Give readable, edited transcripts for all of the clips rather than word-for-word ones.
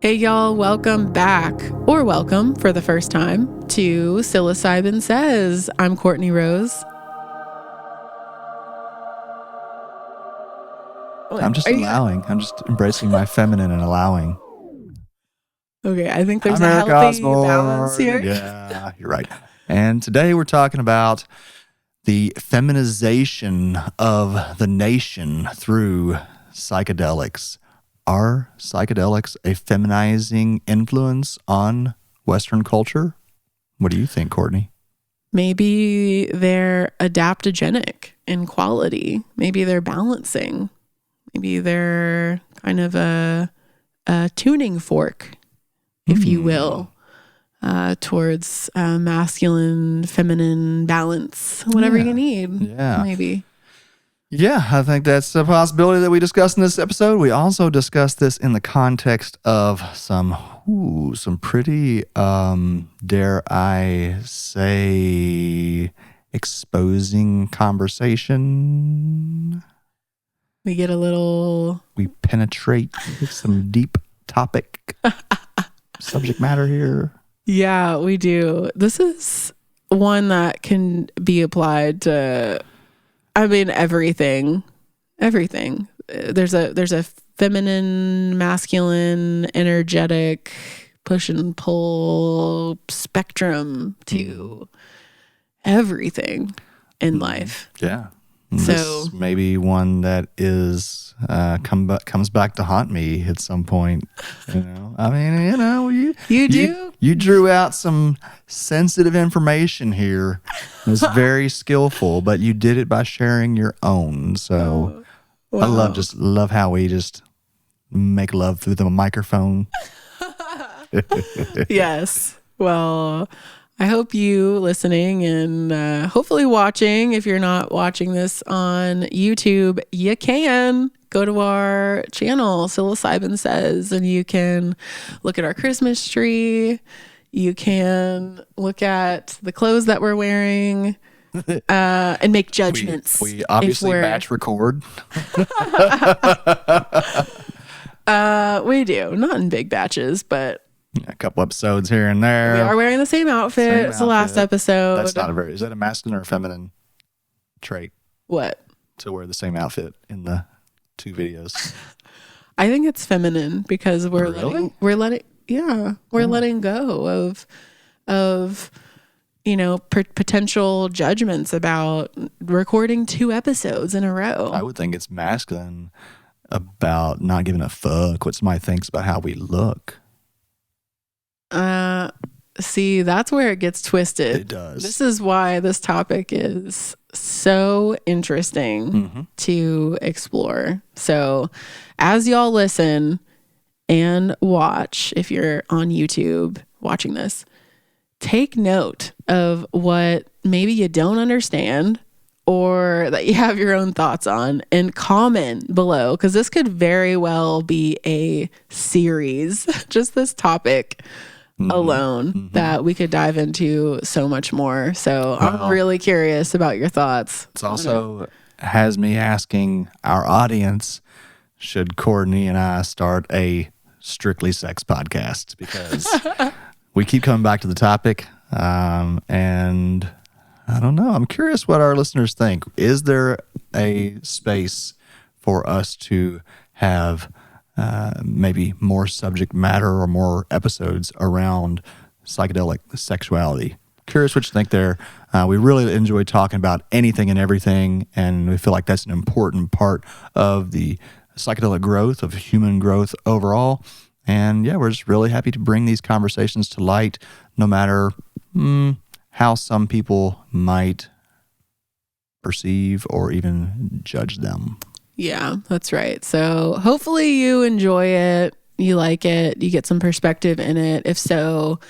Hey y'all, welcome back, or welcome for the first time to Psilocybin Says. I'm Courtney Rose. I'm just allowing. I'm just embracing my feminine and allowing. Okay, I think there's a healthy balance here. Yeah, you're right. And today we're talking about the feminization of the nation through psychedelics. Are psychedelics a feminizing influence on Western culture? What do you think, Courtney? Maybe they're adaptogenic in quality. Maybe they're balancing. Maybe they're kind of a tuning fork, if you will, towards masculine, feminine balance, whatever you need. Yeah. Maybe. Yeah, I think that's a possibility that we discussed in this episode. We also discussed this in the context of some pretty, dare I say, exposing conversation. We get we penetrate some deep topic subject matter here. Yeah, we do. This is one that can be applied to, everything. There's a feminine, masculine, energetic push and pull spectrum to everything in life. Yeah. So this may be one that is comes back to haunt me at some point. You drew out some sensitive information here. It was very skillful, but you did it by sharing your own. So wow. I love how we just make love through the microphone. Yes. Well, I hope you listening and hopefully watching. If you're not watching this on YouTube, you can go to our channel, Psilocybin Says, and you can look at our Christmas tree. You can look at the clothes that we're wearing and make judgments. We obviously batch record. We do. Not in big batches, but a couple episodes here and there. We are wearing the same outfit as the last episode. That's not is that a masculine or a feminine trait? What? To wear the same outfit in the two videos. I think it's feminine because we're letting go of potential judgments about recording 2 episodes in a row. I would think it's masculine about not giving a fuck what somebody thinks about how we look. See, that's where it gets twisted. It does. This is why this topic is so interesting to explore. So as y'all listen and watch, if you're on YouTube watching this, take note of what maybe you don't understand or that you have your own thoughts on, and comment below, because this could very well be a series, just this topic alone, that we could dive into so much more. So I'm really curious about your thoughts. It also has me asking our audience, should Courtney and I start a strictly sex podcast? Because we keep coming back to the topic, and I don't know. I'm curious what our listeners think. Is there a space for us to have maybe more subject matter or more episodes around psychedelic sexuality? Curious what you think there. We really enjoy talking about anything and everything, and we feel like that's an important part of the psychedelic growth, of human growth overall. And yeah, we're just really happy to bring these conversations to light, no matter how some people might perceive or even judge them. Yeah, that's right. So hopefully you enjoy it, you like it, you get some perspective in it. If so,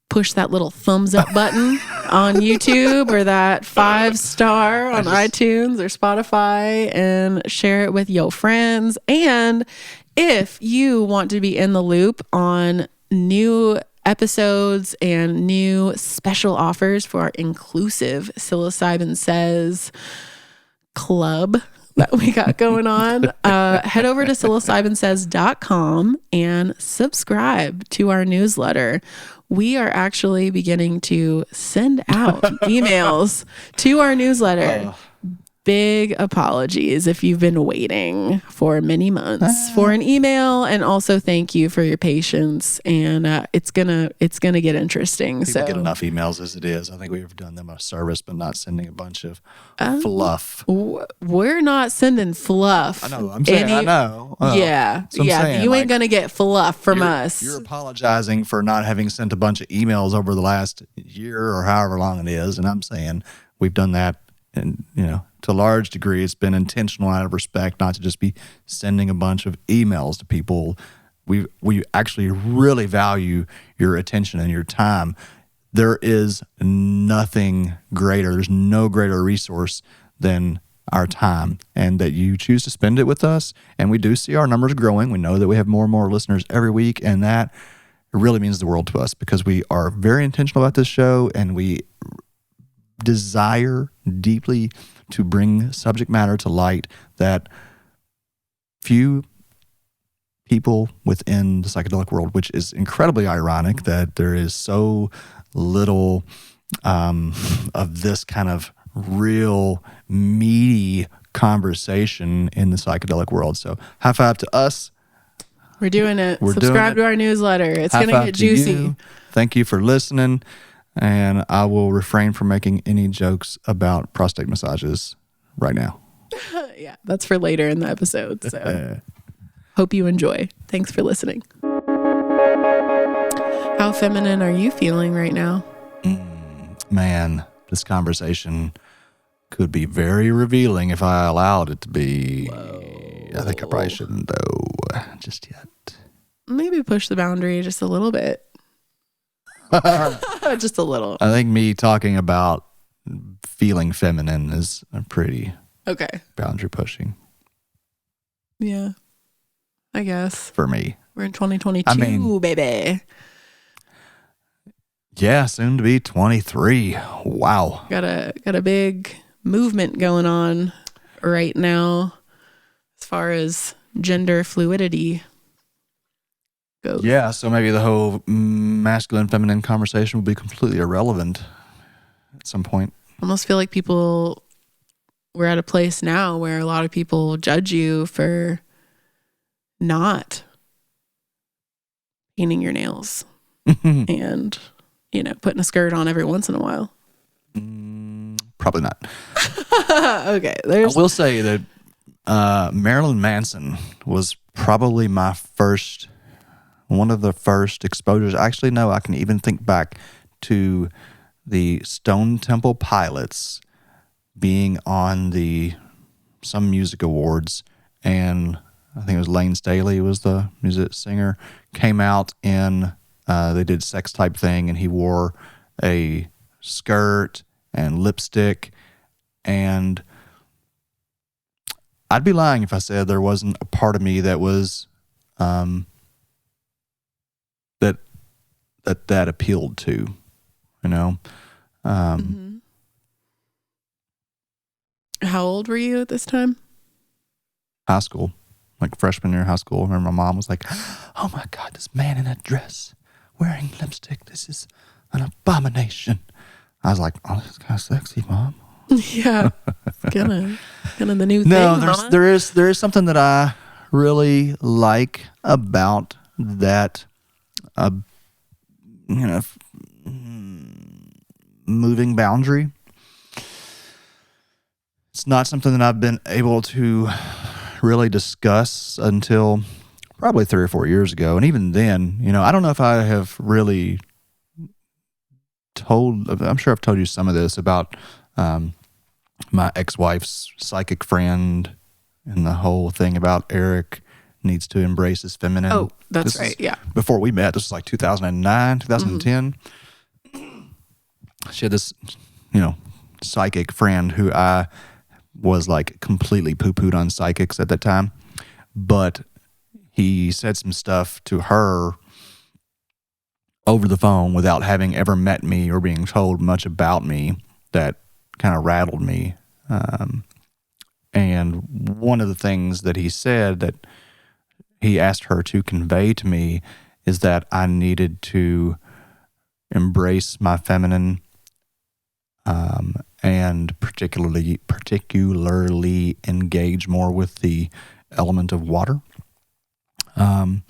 push that little thumbs up button on YouTube or that 5-star on iTunes or Spotify, and share it with your friends. And if you want to be in the loop on new episodes and new special offers for our inclusive Psilocybin Says Club, that we got going on, head over to psilocybinsays.com and subscribe to our newsletter. We are actually beginning to send out emails to our newsletter. Big apologies if you've been waiting for many months for an email, and also thank you for your patience. And it's gonna get interesting. People get enough emails as it is. I think we've done them a service, but not sending a bunch of fluff. We're not sending fluff. I know. I'm saying I know. Yeah. Saying, you ain't gonna get fluff from us. You're apologizing for not having sent a bunch of emails over the last year or however long it is, and I'm saying we've done that, and to a large degree, it's been intentional out of respect, not to just be sending a bunch of emails to people. We actually really value your attention and your time. There is nothing greater. There's no greater resource than our time, and that you choose to spend it with us. And we do see our numbers growing. We know that we have more and more listeners every week, and that really means the world to us, because we are very intentional about this show, and we desire deeply to bring subject matter to light that few people within the psychedelic world, which is incredibly ironic that there is so little of this kind of real meaty conversation in the psychedelic world. So high five to us. We're doing it. Subscribe to our newsletter. It's going to get juicy. Thank you for listening. And I will refrain from making any jokes about prostate massages right now. Yeah, that's for later in the episode. So hope you enjoy. Thanks for listening. How feminine are you feeling right now? Man, this conversation could be very revealing if I allowed it to be. Whoa. I think I probably shouldn't, though, just yet. Maybe push the boundary just a little bit. Just a little. I think me talking about feeling feminine is a pretty boundary pushing. Yeah, I guess. For me. We're in 2022, baby. Yeah, soon to be 23. Wow. Got a big movement going on right now as far as gender fluidity goes. Yeah, so maybe the whole masculine feminine conversation will be completely irrelevant at some point. I almost feel like we're at a place now where a lot of people judge you for not painting your nails and putting a skirt on every once in a while. Probably not. Okay. I will say that Marilyn Manson was probably one of the first exposures. Actually, no, I can even think back to the Stone Temple Pilots being on some music awards, and I think it was Lane Staley was the music singer, came out in, they did Sex Type Thing, and he wore a skirt and lipstick, and I'd be lying if I said there wasn't a part of me that was that appealed to, How old were you at this time? High school, like freshman year of high school. I remember my mom was like, "Oh my God, this man in a dress wearing lipstick, this is an abomination." I was like, "Oh, this is kind of sexy, Mom." Yeah, kind of the new thing. No, there is something that I really like about that, moving boundary. It's not something that I've been able to really discuss until probably 3 or 4 years ago. And even then, I don't know if I have really I'm sure I've told you some of this about my ex-wife's psychic friend and the whole thing about Eric needs to embrace his feminine. Oh, that's right. Yeah. Before we met, this was like 2009, 2010. She had this, psychic friend who I was like completely poo-pooed on psychics at that time. But he said some stuff to her over the phone without having ever met me or being told much about me that kind of rattled me. And one of the things that he said that he asked her to convey to me is that I needed to embrace my feminine, and particularly engage more with the element of water. And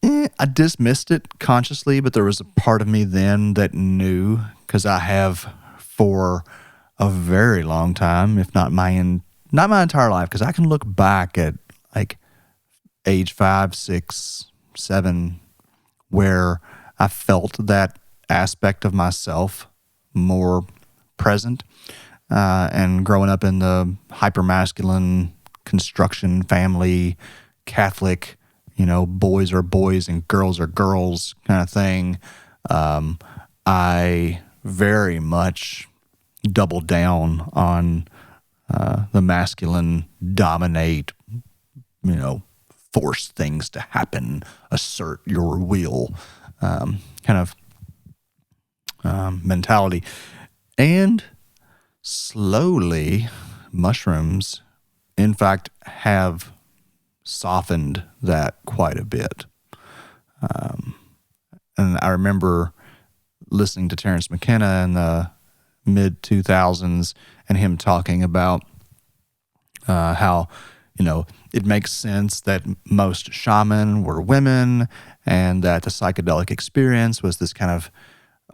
I dismissed it consciously, but there was a part of me then that knew, because I have for a very long time, if not not my entire life, because I can look back at like age 5, 6, 7, where I felt that aspect of myself more present. And growing up in the hypermasculine construction family, Catholic, boys are boys and girls are girls kind of thing, I very much doubled down on the masculine dominate, force things to happen, assert your will kind of mentality. And slowly, mushrooms, in fact, have softened that quite a bit. And I remember listening to Terrence McKenna in the mid-2000s and him talking about how, it makes sense that most shaman were women and that the psychedelic experience was this kind of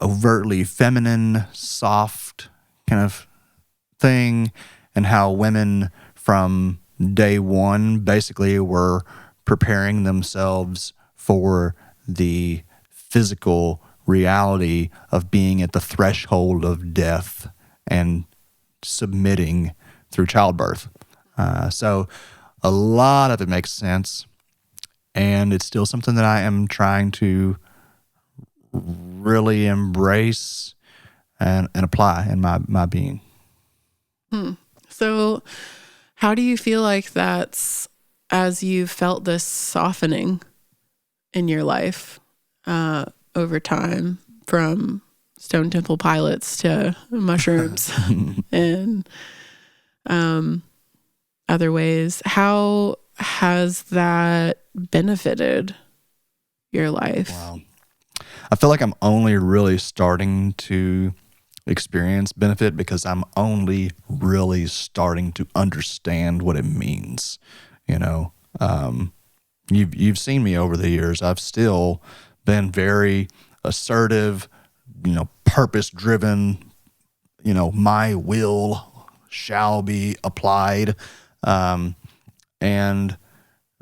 overtly feminine, soft kind of thing, and how women from day one basically were preparing themselves for the physical reality of being at the threshold of death and submitting through childbirth. So a lot of it makes sense, and it's still something that I am trying to really embrace and apply in my being. So how do you feel like that's, as you've felt this softening in your life over time, from Stone Temple Pilots to mushrooms and other ways, how has that benefited your life? Wow. I feel like I'm only really starting to experience benefit because I'm only really starting to understand what it means. You've seen me over the years. I've still been very assertive, purpose driven, my will shall be applied. And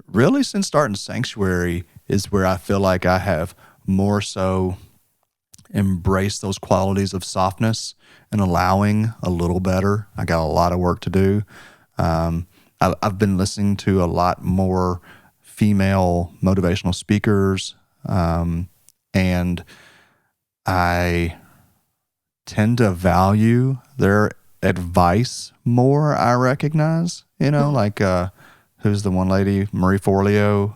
really since starting Sanctuary is where I feel like I have more so embraced those qualities of softness and allowing a little better. I got a lot of work to do. I've been listening to a lot more female motivational speakers, and I tend to value their advice more, I recognize, like who's the one lady, Marie Forleo,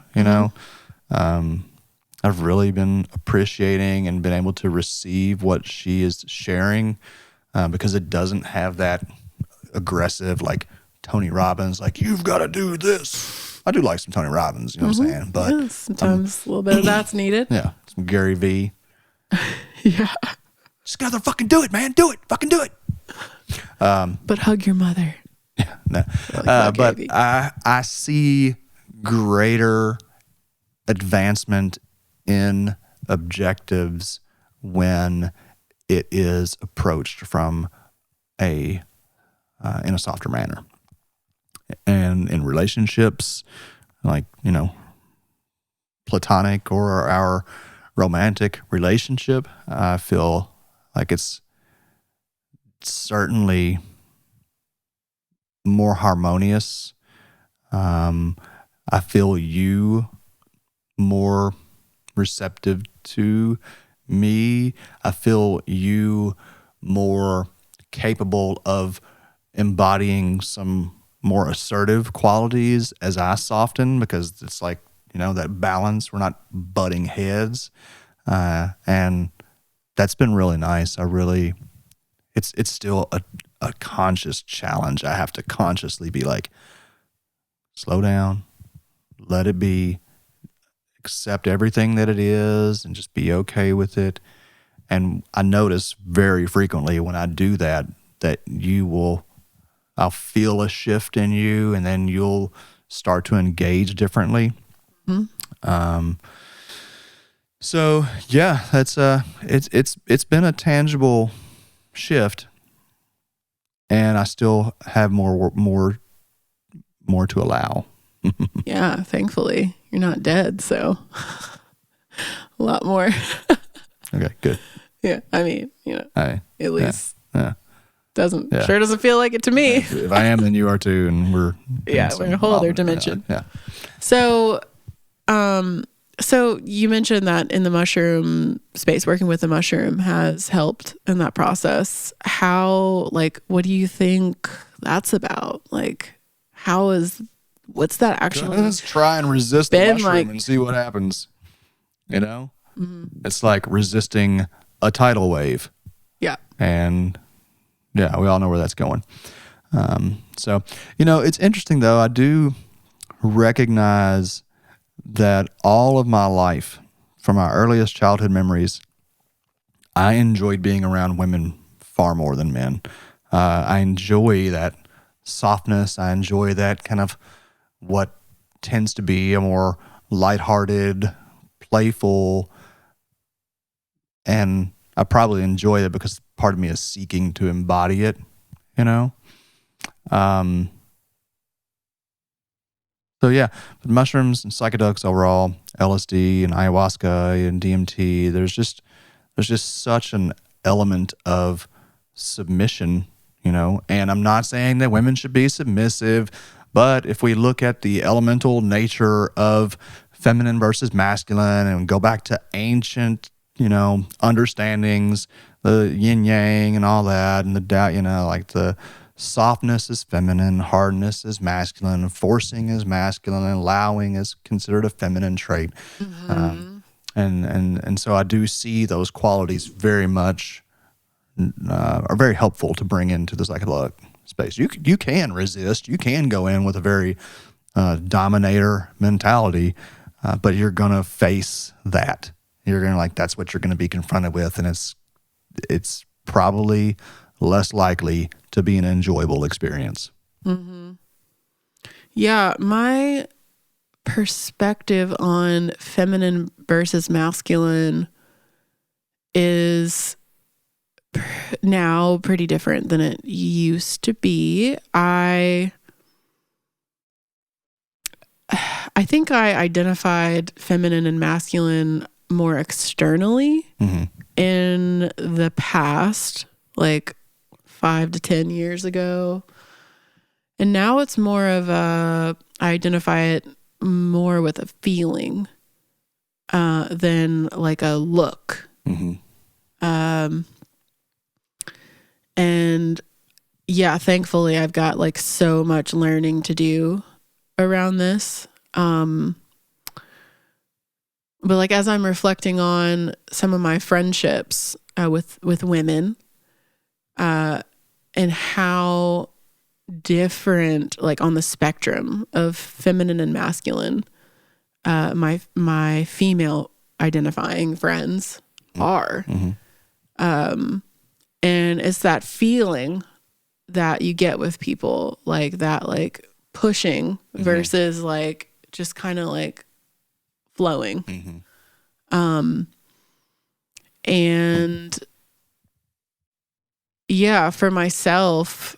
I've really been appreciating and been able to receive what she is sharing, because it doesn't have that aggressive, like Tony Robbins, like, you've got to do this. I do like some Tony Robbins, you know what I'm saying? But yeah, sometimes a little bit of that's needed. Yeah, some Gary V. Yeah. Just gotta fucking do it, man. Do it. Fucking do it. But hug your mother. Yeah, no. Like but I see greater advancement in objectives when it is approached from in a softer manner. And in relationships, like, platonic or our romantic relationship, I feel like it's certainly more harmonious. I feel you more receptive to me. I feel you more capable of embodying some more assertive qualities as I soften, because it's like, that balance. We're not butting heads. And that's been really nice. It's still a conscious challenge. I have to consciously be like, slow down, let it be, accept everything that it is, and just be okay with it. And I notice very frequently when I do that, that I'll feel a shift in you, and then you'll start to engage differently. Mm-hmm. So yeah, that's it's been a tangible shift, and I still have more to allow. Yeah, thankfully you're not dead, so a lot more. Okay, good. Yeah, I mean, at least sure doesn't feel like it to me. If I am, then you are too, and we're Yeah. So, so you mentioned that in the mushroom space, working with the mushroom has helped in that process. How, what do you think that's about? What's that actually? Let's try and resist the mushroom and see what happens. It's like resisting a tidal wave. Yeah. And yeah, we all know where that's going. So, it's interesting though. I do recognize that all of my life, from my earliest childhood memories, I enjoyed being around women far more than men. I enjoy that softness. I enjoy that kind of what tends to be a more lighthearted, playful, and I probably enjoy it because part of me is seeking to embody it, So yeah, but mushrooms and psychedelics overall, LSD and ayahuasca and DMT, there's just such an element of submission, and I'm not saying that women should be submissive, but if we look at the elemental nature of feminine versus masculine and go back to ancient, understandings, the yin yang and all that, and the doubt, like the softness is feminine, hardness is masculine, forcing is masculine, and allowing is considered a feminine trait. Mm-hmm. And so I do see those qualities very much are very helpful to bring into the psychedelic space. You can resist, you can go in with a very dominator mentality, but you're gonna face that. You're gonna that's what you're gonna be confronted with, and it's probably less likely to be an enjoyable experience. Mm-hmm. Yeah, my perspective on feminine versus masculine is now pretty different than it used to be. I think I identified feminine and masculine more externally in the past, 5 to 10 years ago. And now it's more of I identify it more with a feeling than a look. Mm-hmm. And yeah, thankfully I've got so much learning to do around this. But as I'm reflecting on some of my friendships with women, and how different, on the spectrum of feminine and masculine, my female identifying friends are. Mm-hmm. And it's that feeling that you get with people, that pushing versus just kind of flowing. Mm-hmm. And yeah, for myself,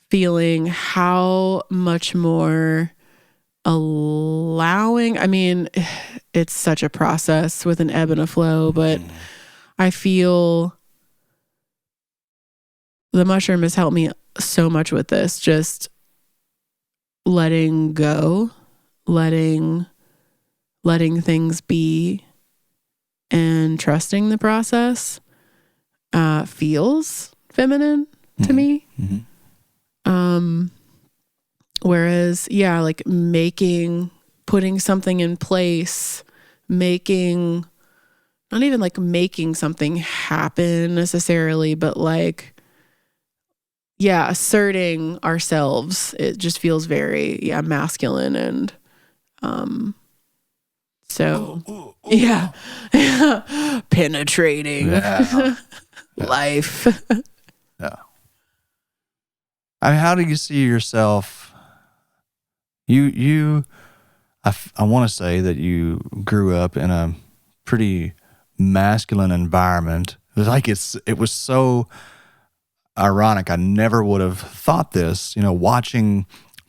feeling how much more allowing, it's such a process with an ebb and a flow, but I feel the mushroom has helped me so much with this, just letting go, letting things be, and trusting the process feels feminine to me. Mm-hmm. Whereas, yeah, putting something in place, not even making something happen necessarily, but asserting ourselves. It just feels very, masculine. And, penetrating life. Yeah. I mean, how do you see yourself? I want to say that you grew up in a pretty masculine environment. It was so ironic. I never would have thought this, watching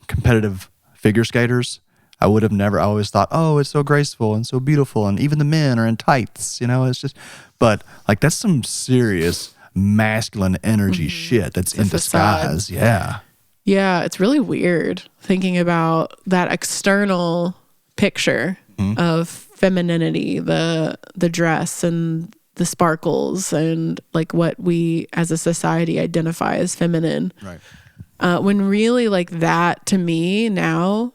competitive figure skaters. I would have never, I always thought, oh, it's so graceful and so beautiful. And even the men are in tights, it's just, but like, that's some serious masculine energy shit that's in disguise. Yeah. Yeah. It's really weird thinking about that external picture of femininity, the dress and the sparkles and like what we as a society identify as feminine. Right. When really like that to me now,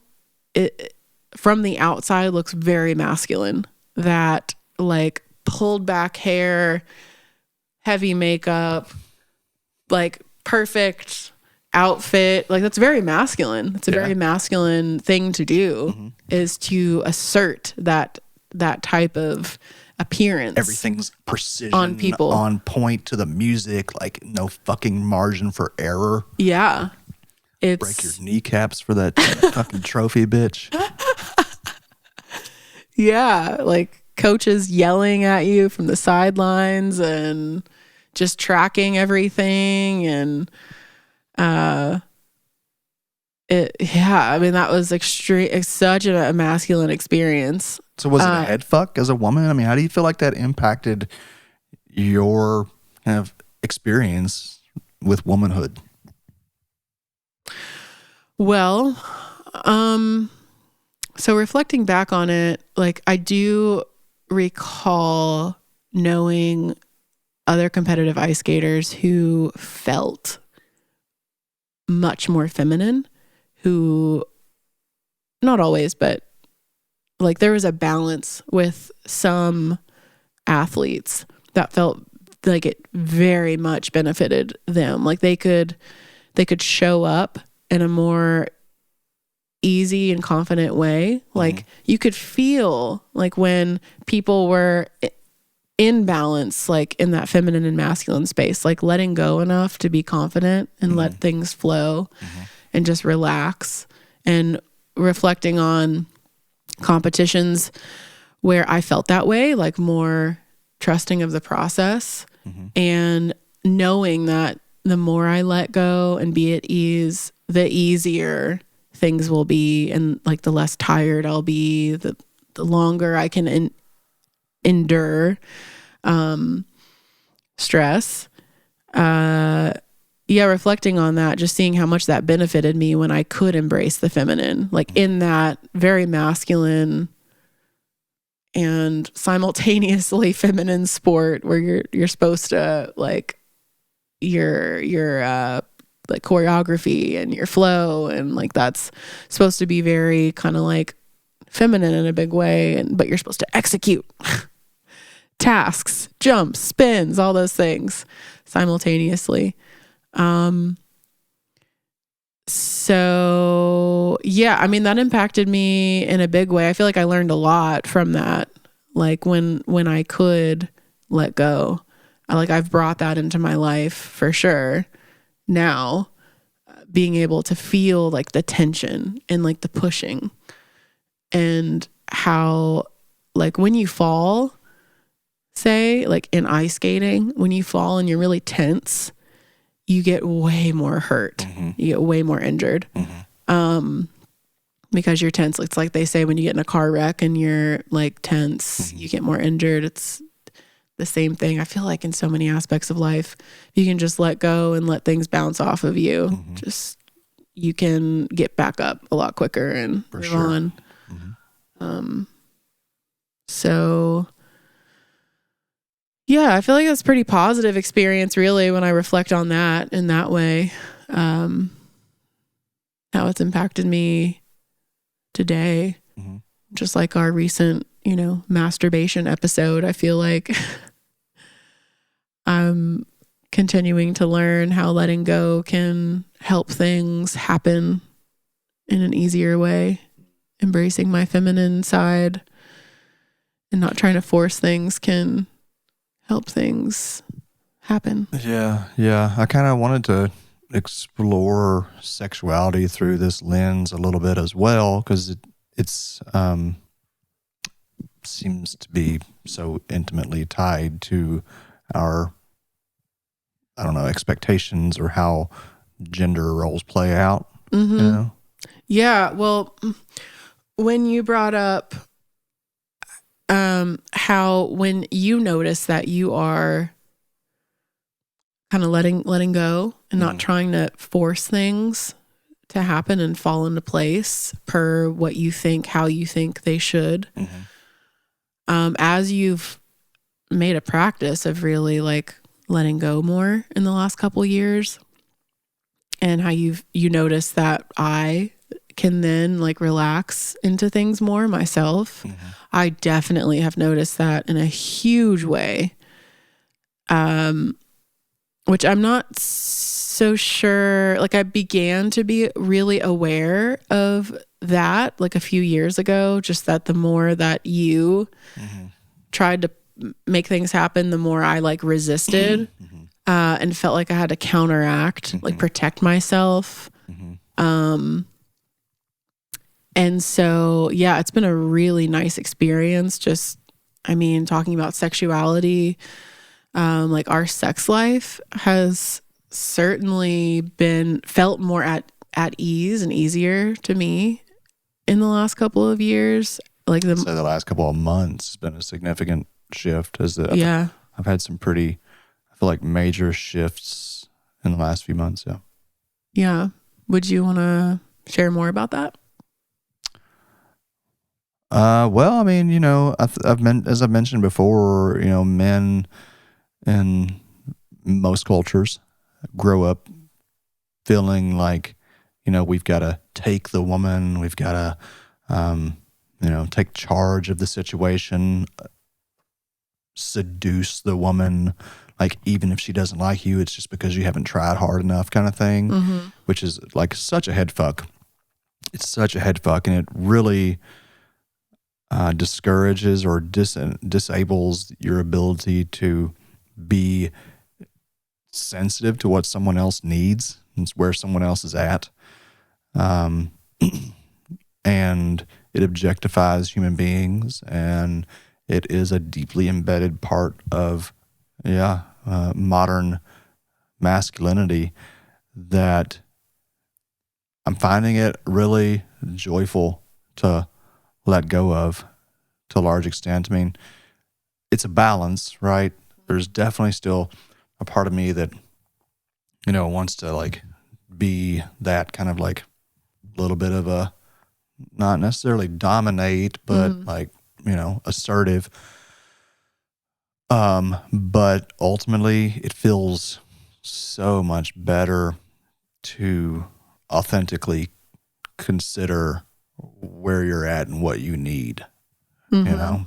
it from the outside looks very masculine. That like pulled back hair, heavy makeup, like perfect outfit, like that's very masculine. It's a very masculine thing to do, is to assert that type of appearance. Everything's precision on people, on point to the music, like no fucking margin for error. Yeah. It's break your kneecaps for that fucking trophy, bitch. Yeah, like coaches yelling at you from the sidelines and just tracking everything. And I mean, that was extreme. It's such a masculine experience. So was it a head fuck as a woman? I mean, how do you feel like that impacted your kind of experience with womanhood? Well, so reflecting back on it, like I do recall knowing other competitive ice skaters who felt much more feminine, who, not always, but like there was a balance with some athletes that felt like it very much benefited them. Like they could show up in a more easy and confident way. Like you could feel like when people were in balance, like in that feminine and masculine space, like letting go enough to be confident and let things flow and just relax. And reflecting on competitions where I felt that way, like more trusting of the process and knowing that the more I let go and be at ease, the easier things will be, and like the less tired I'll be, the longer I can endure stress. Reflecting on that, just seeing how much that benefited me when I could embrace the feminine, like in that very masculine and simultaneously feminine sport where you're supposed to like your like choreography and your flow, and like that's supposed to be very kind of like feminine in a big way, but you're supposed to execute tasks, jumps, spins, all those things simultaneously. So yeah, I mean, that impacted me in a big way. I feel like I learned a lot from that. Like when I could let go, I've brought that into my life for sure. Now, being able to feel like the tension and like the pushing, and how like when you fall, say like in ice skating, when you fall and you're really tense, you get way more hurt. You get way more injured. Because you're tense. It's like they say when you get in a car wreck and you're like tense, you get more injured. It's the same thing. I feel like in so many aspects of life, you can just let go and let things bounce off of you. Just, you can get back up a lot quicker and move on. So yeah, I feel like that's a pretty positive experience really when I reflect on that in that way. How it's impacted me today. Just like our recent, masturbation episode, I feel like I'm continuing to learn how letting go can help things happen in an easier way. Embracing my feminine side and not trying to force things can help things happen. Yeah. I kind of wanted to explore sexuality through this lens a little bit as well, because it's seems to be so intimately tied to our, I don't know, expectations or how gender roles play out. Mm-hmm. You know? Yeah. Well, when you brought up how when you notice that you are kind of letting go and not trying to force things to happen and fall into place per what you think, how you think they should. As you've made a practice of really like letting go more in the last couple of years, and how you notice that I can then like relax into things more myself. I definitely have noticed that in a huge way. Which I'm not so sure, like I began to be really aware of that like a few years ago, just that the more that you tried to make things happen, the more I like resisted and felt like I had to counteract, like protect myself. And so, yeah, it's been a really nice experience. Just, I mean, talking about sexuality, like our sex life has certainly felt more at ease and easier to me in the last couple of years. Like the last couple of months has been a significant shift. I've had some pretty, I feel like major shifts in the last few months. Yeah. Would you want to share more about that? Well, I mean, you know, as I've mentioned before, you know, men in most cultures grow up feeling like, you know, we've got to take the woman, we've got to, you know, take charge of the situation, seduce the woman, like even if she doesn't like you, it's just because you haven't tried hard enough kind of thing, which is like such a head fuck. It's such a head fuck, and it really discourages or disables your ability to be sensitive to what someone else needs and where someone else is at. And it objectifies human beings, and it is a deeply embedded part of, modern masculinity that I'm finding it really joyful to let go of to a large extent. I mean, it's a balance, right? There's definitely still a part of me that, you know, wants to like be that kind of like little bit of a, not necessarily dominate, but like, you know, assertive. But ultimately it feels so much better to authentically consider where you're at and what you need, you know?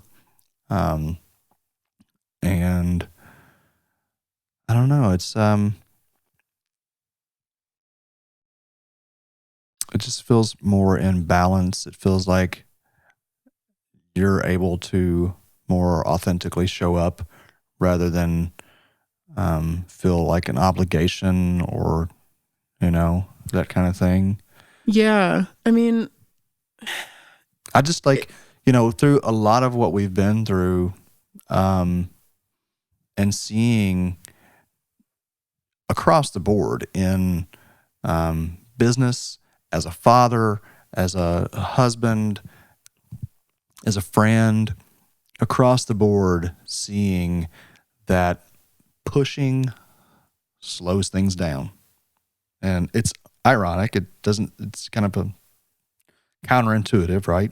And I don't know, it's, it just feels more in balance. It feels like you're able to more authentically show up rather than feel like an obligation or, you know, that kind of thing. Yeah. I mean, I just like, you know, through a lot of what we've been through, and seeing across the board in business, as a father, as a husband, as a friend, across the board, seeing that pushing slows things down. And it's ironic. It's kind of a counterintuitive, right?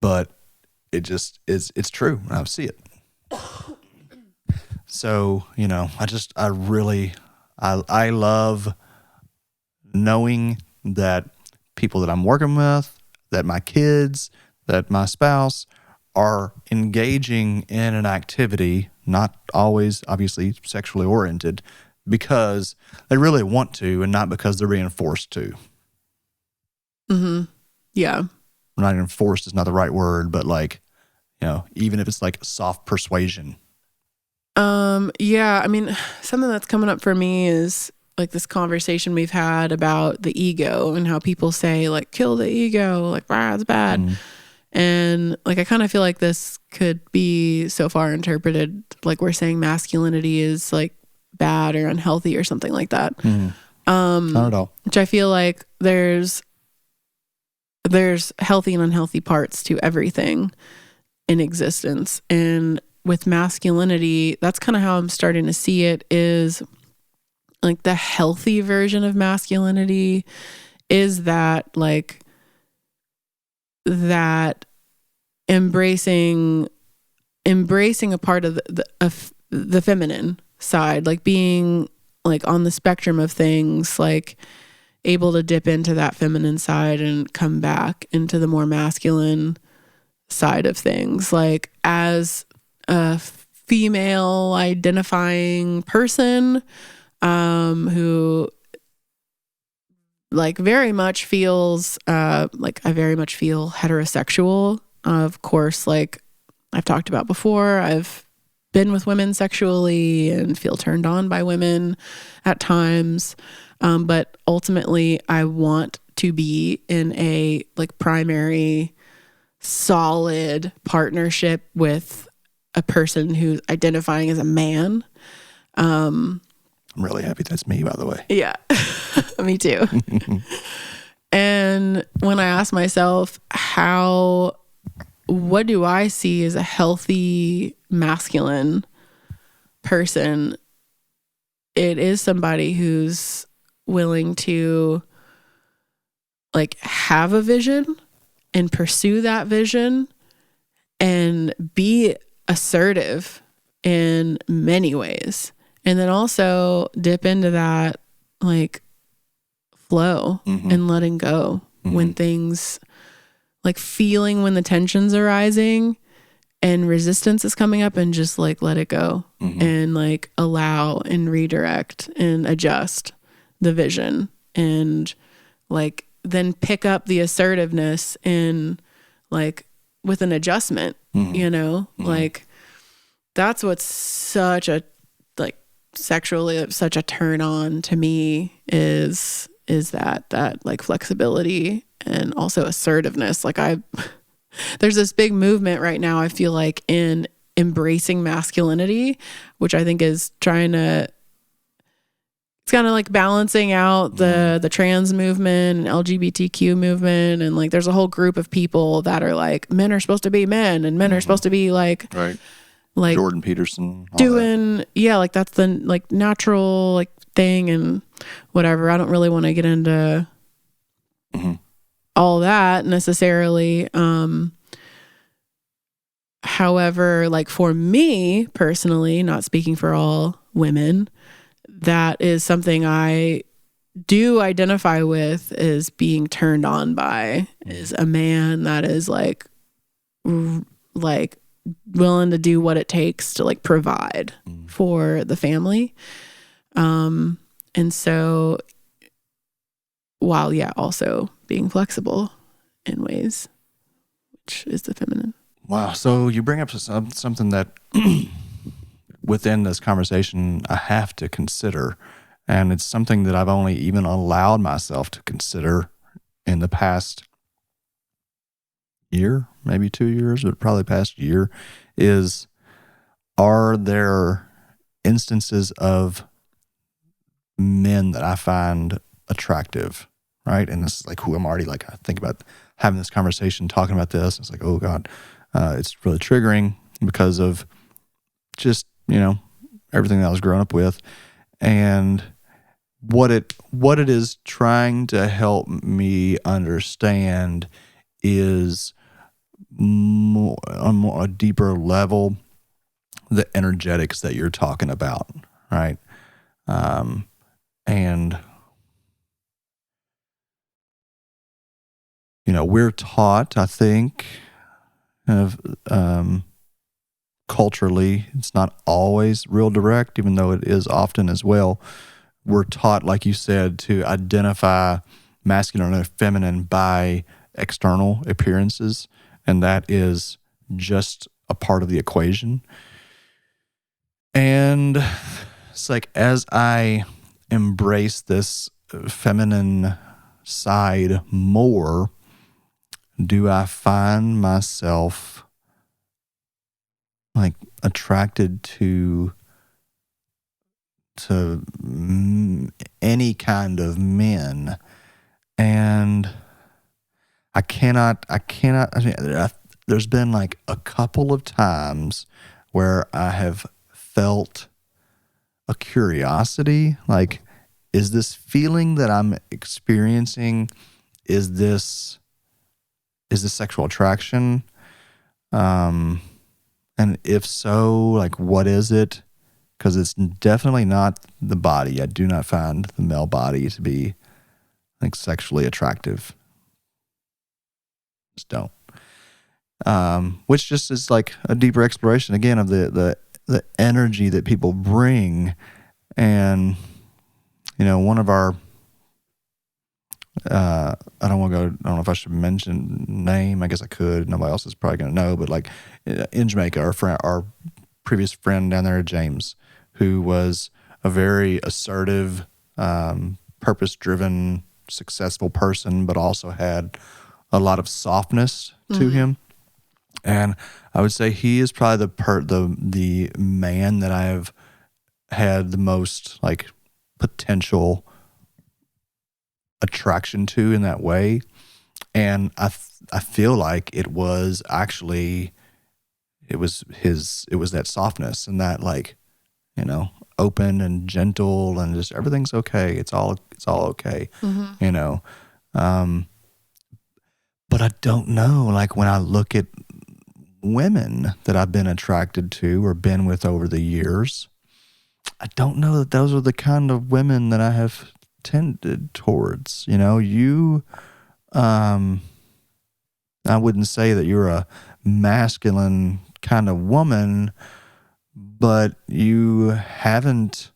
But it just is, it's true. I see it. So, you know, I love knowing that people that I'm working with, that my kids, that my spouse are engaging in an activity, not always obviously sexually oriented, because they really want to and not because they're being forced to. Mm-hmm. Yeah. Not even forced is not the right word, but like, even if it's like soft persuasion. Yeah, I mean, something that's coming up for me is like this conversation we've had about the ego and how people say like, kill the ego, like, it's bad. Mm. And like, I kind of feel like this could be so far interpreted like we're saying masculinity is like bad or unhealthy or something like that. Not at all. Which I feel like there's healthy and unhealthy parts to everything in existence. And with masculinity, that's kind of how I'm starting to see it, is like the healthy version of masculinity is that like that embracing a part of the feminine side, like being like on the spectrum of things, like able to dip into that feminine side and come back into the more masculine side of things. Like as a female identifying person who like very much feels like I very much feel heterosexual. Of course, like I've talked about before, I've been with women sexually and feel turned on by women at times. But ultimately I want to be in a like primary solid partnership with a person who's identifying as a man. I'm really happy that's me, by the way. Yeah, me too. And when I ask myself, what do I see as a healthy masculine person? It is somebody who's willing to like have a vision and pursue that vision and be assertive in many ways. And then also dip into that like flow and letting go when things like feeling when the tensions are rising and resistance is coming up, and just like let it go and like allow and redirect and adjust the vision, and like then pick up the assertiveness in like with an adjustment, like that's what's such a like sexually such a turn on to me is that like flexibility and also assertiveness. Like there's this big movement right now, I feel like, in embracing masculinity, which I think is it's kind of like balancing out the trans movement and LGBTQ movement. And like, there's a whole group of people that are like, men are supposed to be men and men are supposed to be like, right. Like Jordan Peterson doing, like that's the like natural like thing and whatever. I don't really want to get into all that necessarily. However, like for me personally, not speaking for all women, that is something I do identify with as being turned on by, is a man that is like willing to do what it takes to like provide for the family. And so while also being flexible in ways, which is the feminine. Wow. So you bring up something that within this conversation I have to consider, and it's something that I've only even allowed myself to consider in the past year, maybe 2 years, but probably past year, is are there instances of men that I find attractive, right? And this is like who I'm already like, I think about having this conversation, talking about this. It's like, oh God, it's really triggering because of just, everything that I was growing up with. And what it is trying to help me understand is more on a deeper level, the energetics that you're talking about, right? And we're taught, I think, kind of culturally, it's not always real direct, even though it is often as well. We're taught, like you said, to identify masculine and feminine by external appearances, and that is just a part of the equation. And it's like, as I embrace this feminine side more, do I find myself like attracted to any kind of men? And I mean, there's been like a couple of times where I have felt a curiosity, like, is this feeling that I'm experiencing, is this sexual attraction? And if so, like, what is it? Because it's definitely not the body. I do not find the male body to be like sexually attractive. Just don't. Which just is like a deeper exploration again of the energy that people bring. And one of our I don't know if I should mention name. I guess I could. Nobody else is probably going to know, but like in Jamaica, our previous friend down there, James, who was a very assertive, purpose-driven, successful person, but also had a lot of softness to him. And I would say he is probably the man that I have had the most like potential attraction to in that way. And I feel like it was actually that softness and that, like, open and gentle and just everything's okay. It's all okay. But I don't know, like, when I look at women that I've been attracted to or been with over the years, I don't know that those are the kind of women that I have tended towards. I wouldn't say that you're a masculine kind of woman, but you haven't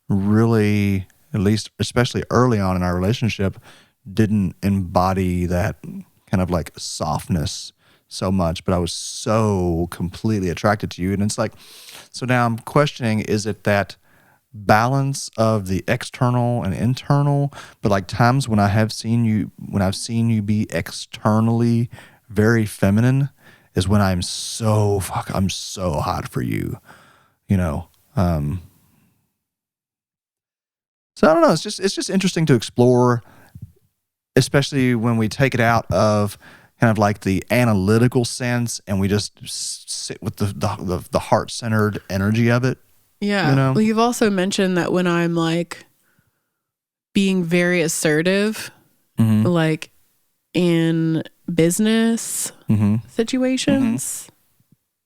really, at least especially early on in our relationship, didn't embody that kind of like softness so much, but I was so completely attracted to you. And it's like, so now I'm questioning, is it that balance of the external and internal? But like times when I've seen you be externally very feminine is when I'm so hot for you, so I don't know. It's just interesting to explore, especially when we take it out of kind of like the analytical sense and we just sit with the heart-centered energy of it. Yeah. Well, you've also mentioned that when I'm like being very assertive, like in business situations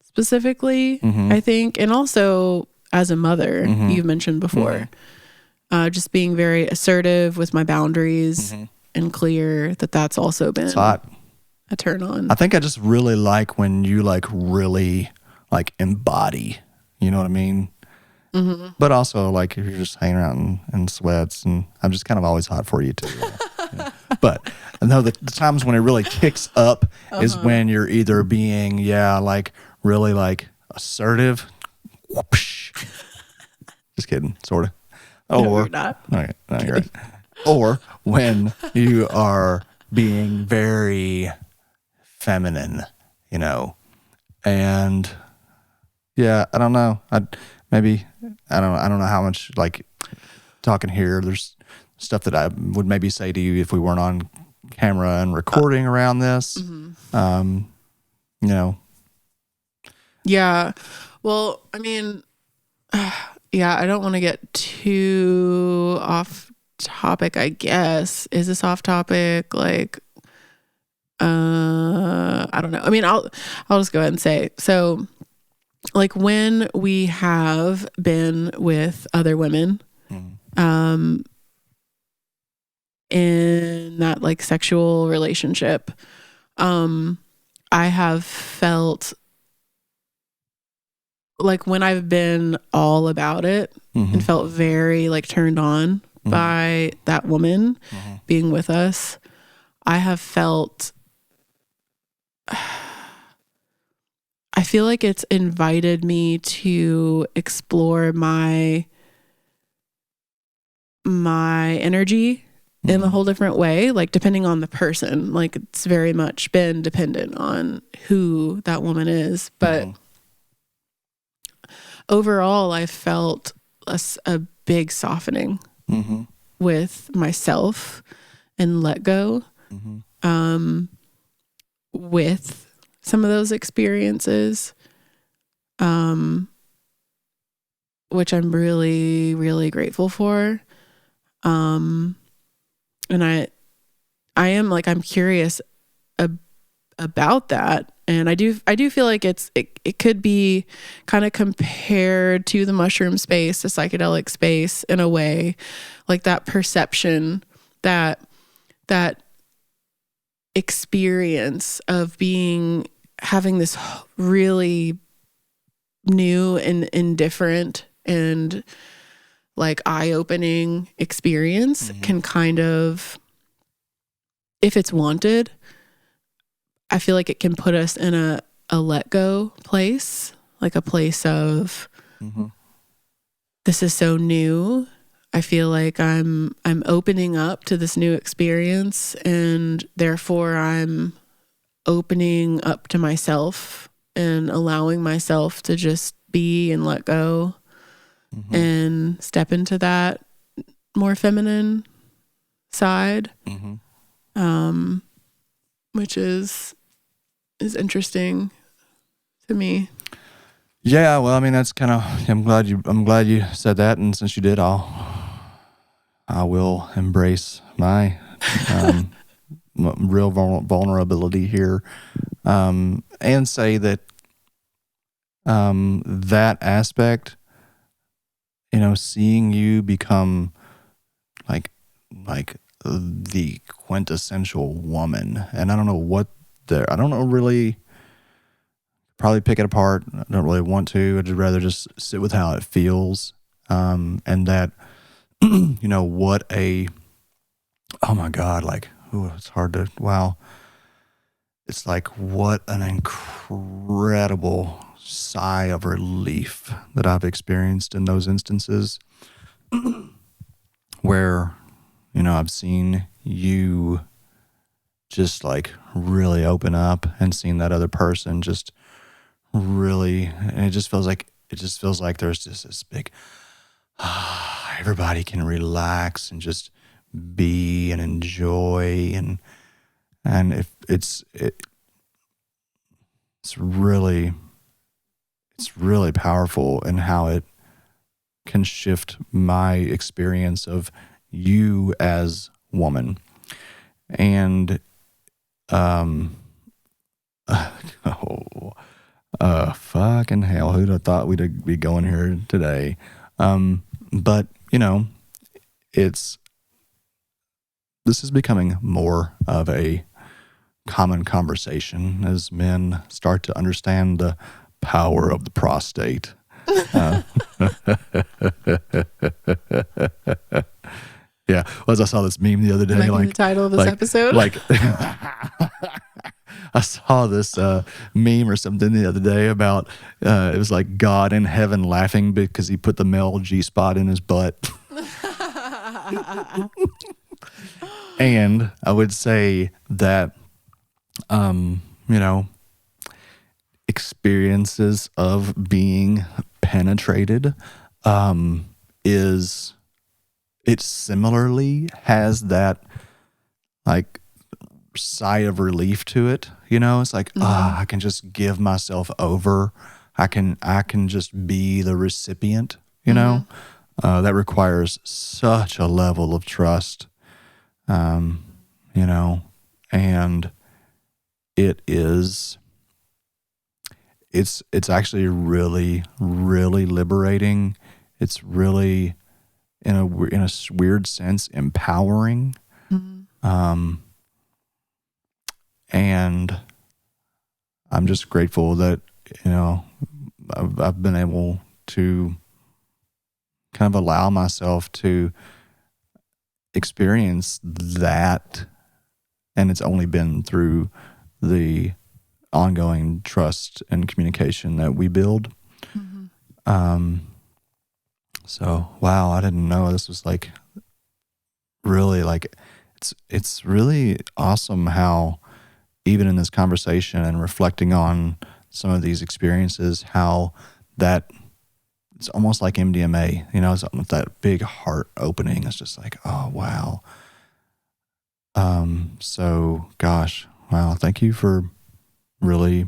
specifically, I think, and also as a mother, you've mentioned before, just being very assertive with my boundaries and clear, that's also been a turn on. I think I just really like when you like really like embody, you know what I mean? But also, like, if you're just hanging around in sweats, and I'm just kind of always hot for you too. But I know the times when it really kicks up is when you're either being, like really like assertive. Whoopsh. Just kidding, sort of. Or no, you're not. Okay, no, you're right. Or when you are being very feminine, and I don't know. I don't know how much, like, talking here. There's stuff that I would maybe say to you if we weren't on camera and recording around this. Yeah. Well, I mean, I don't want to get too off topic, I guess. Is this off topic? Like, I don't know. I mean, I'll just go ahead and say, so like when we have been with other women, in that like sexual relationship, I have felt like when I've been all about it and felt very like turned on by that woman being with us, I have felt, I feel like it's invited me to explore my energy in a whole different way, like depending on the person. Like it's very much been dependent on who that woman is. But overall, I felt a big softening with myself and let go with some of those experiences, which I'm really, really grateful for. And I am like, I'm curious about that. And I do feel like it could be kind of compared to the mushroom space, the psychedelic space in a way, like that perception, that experience of having this really new and different and like eye-opening experience can kind of, if it's wanted, I feel like it can put us in a let go place, like a place of this is so new. I feel like I'm opening up to this new experience, and therefore I'm opening up to myself and allowing myself to just be and let go and step into that more feminine side, which is interesting to me. Yeah, well, I mean, that's kind of, I'm glad you said that, and since you did, I will embrace my real vulnerability here, and say that that aspect, seeing you become like the quintessential woman, and I don't know really, probably pick it apart. I don't really want to. I'd rather just sit with how it feels, and that, what a, oh my God, like, it's hard to, wow. It's like, what an incredible sigh of relief that I've experienced in those instances where, I've seen you just like really open up and seen that other person just really, and it just feels like there's just this big, everybody can relax and just be and enjoy, and if it's really powerful in how it can shift my experience of you as woman. And fucking hell, who'd have thought we'd be going here today? But this is becoming more of a common conversation as men start to understand the power of the prostate. Yeah, as I saw this meme the other day, Like the title of this episode, like I saw this meme or something the other day about it was like God in heaven laughing because he put the male G-spot in his butt. And I would say that experiences of being penetrated it similarly has that like sigh of relief to it. It's like, I can just give myself over. I can just be the recipient, that requires such a level of trust, and it's actually really, really liberating. It's really, in a weird sense, empowering. And I'm just grateful that, I've been able to kind of allow myself to experience that. And it's only been through the ongoing trust and communication that we build. So, wow, I didn't know this was like really like, it's really awesome how even in this conversation and reflecting on some of these experiences, how that it's almost like MDMA, it's that big heart opening. It's just like, oh, wow. So gosh, wow. Thank you for really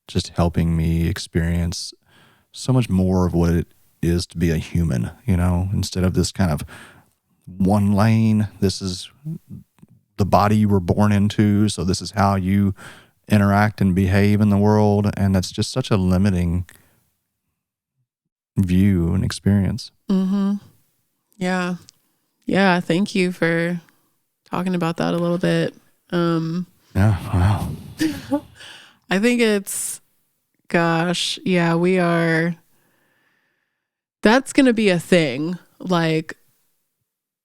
just helping me experience so much more of what it is to be a human, instead of this kind of one lane. This is the body you were born into. So this is how you interact and behave in the world. And that's just such a limiting view and experience. Yeah. Thank you for talking about that a little bit. Yeah. Wow. I think it's, gosh, yeah, that's going to be a thing. Like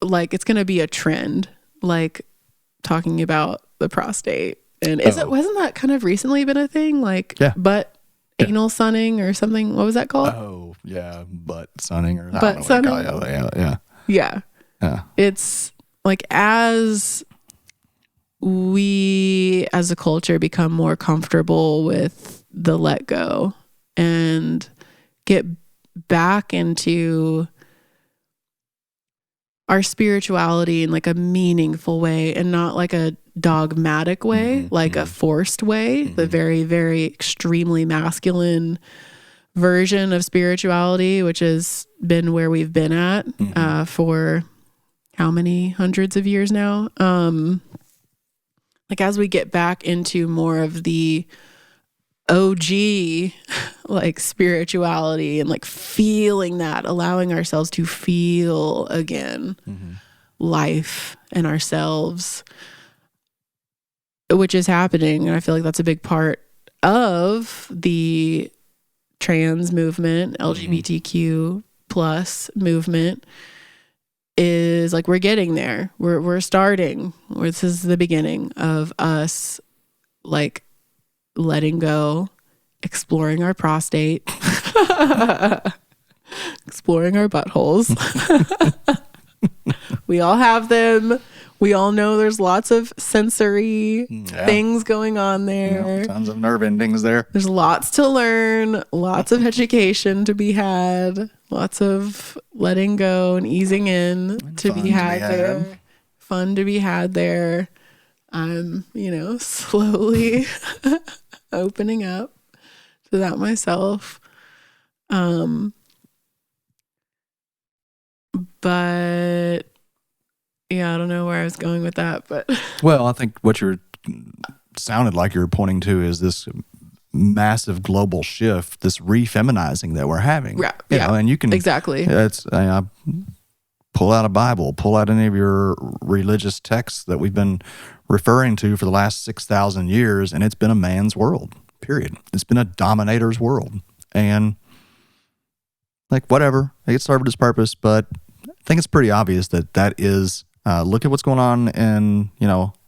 it's going to be a trend, like talking about the prostate. And wasn't that kind of recently been a thing? Like, anal sunning or something. What was that called? Oh, yeah. Butt sunning or butt sunning. Yeah. It's like as we as a culture become more comfortable with the let go and get back into our spirituality in like a meaningful way and not like a dogmatic way, like a forced way, the very, very extremely masculine version of spirituality, which has been where we've been at for how many hundreds of years now. Like as we get back into more of the OG like spirituality and like feeling that, allowing ourselves to feel again life and ourselves, which is happening. And I feel like that's a big part of the trans movement, LGBTQ plus movement, is like we're getting there. We're starting. This is the beginning of us like letting go, exploring our prostate, exploring our buttholes. We all have them. We all know there's lots of sensory things going on there. Tons of nerve endings there. There's lots to learn, lots of education to be had, lots of letting go and easing in to be had there. Fun to be had there. I'm, slowly opening up to that myself. But yeah, I don't know where I was going with that, but well, I think what sounded like you were pointing to is this massive global shift, this refeminizing that we're having. Yeah, you know, and you can exactly. It's pull out a Bible, pull out any of your religious texts that we've been referring to for the last 6,000 years, and it's been a man's world. Period. It's been a dominator's world, and like whatever, it served its purpose, but I think it's pretty obvious that is. Look at what's going on in,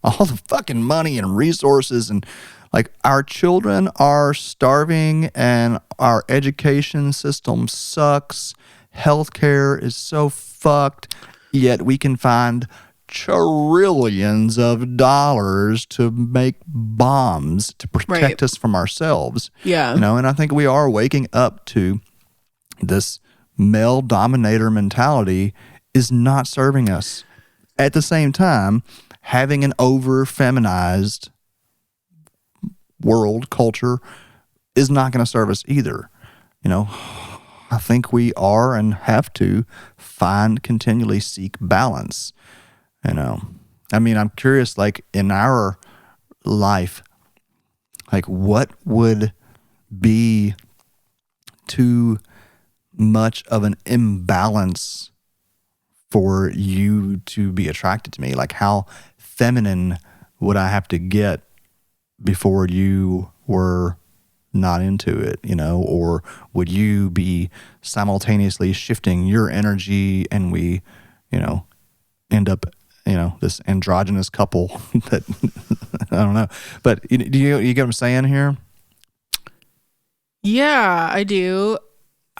all the fucking money and resources, and like our children are starving and our education system sucks. Healthcare is so fucked, yet we can find trillions of dollars to make bombs to protect us from ourselves. Yeah. And I think we are waking up to this male dominator mentality is not serving us. At the same time, having an over-feminized world culture is not going to serve us either. I think we are and have to continually seek balance. I mean, I'm curious, like in our life, like what would be too much of an imbalance for you to be attracted to me? Like how feminine would I have to get before you were not into it, or would you be simultaneously shifting your energy and we, end up, this androgynous couple that I don't know, but do you get what I'm saying here? Yeah, I do.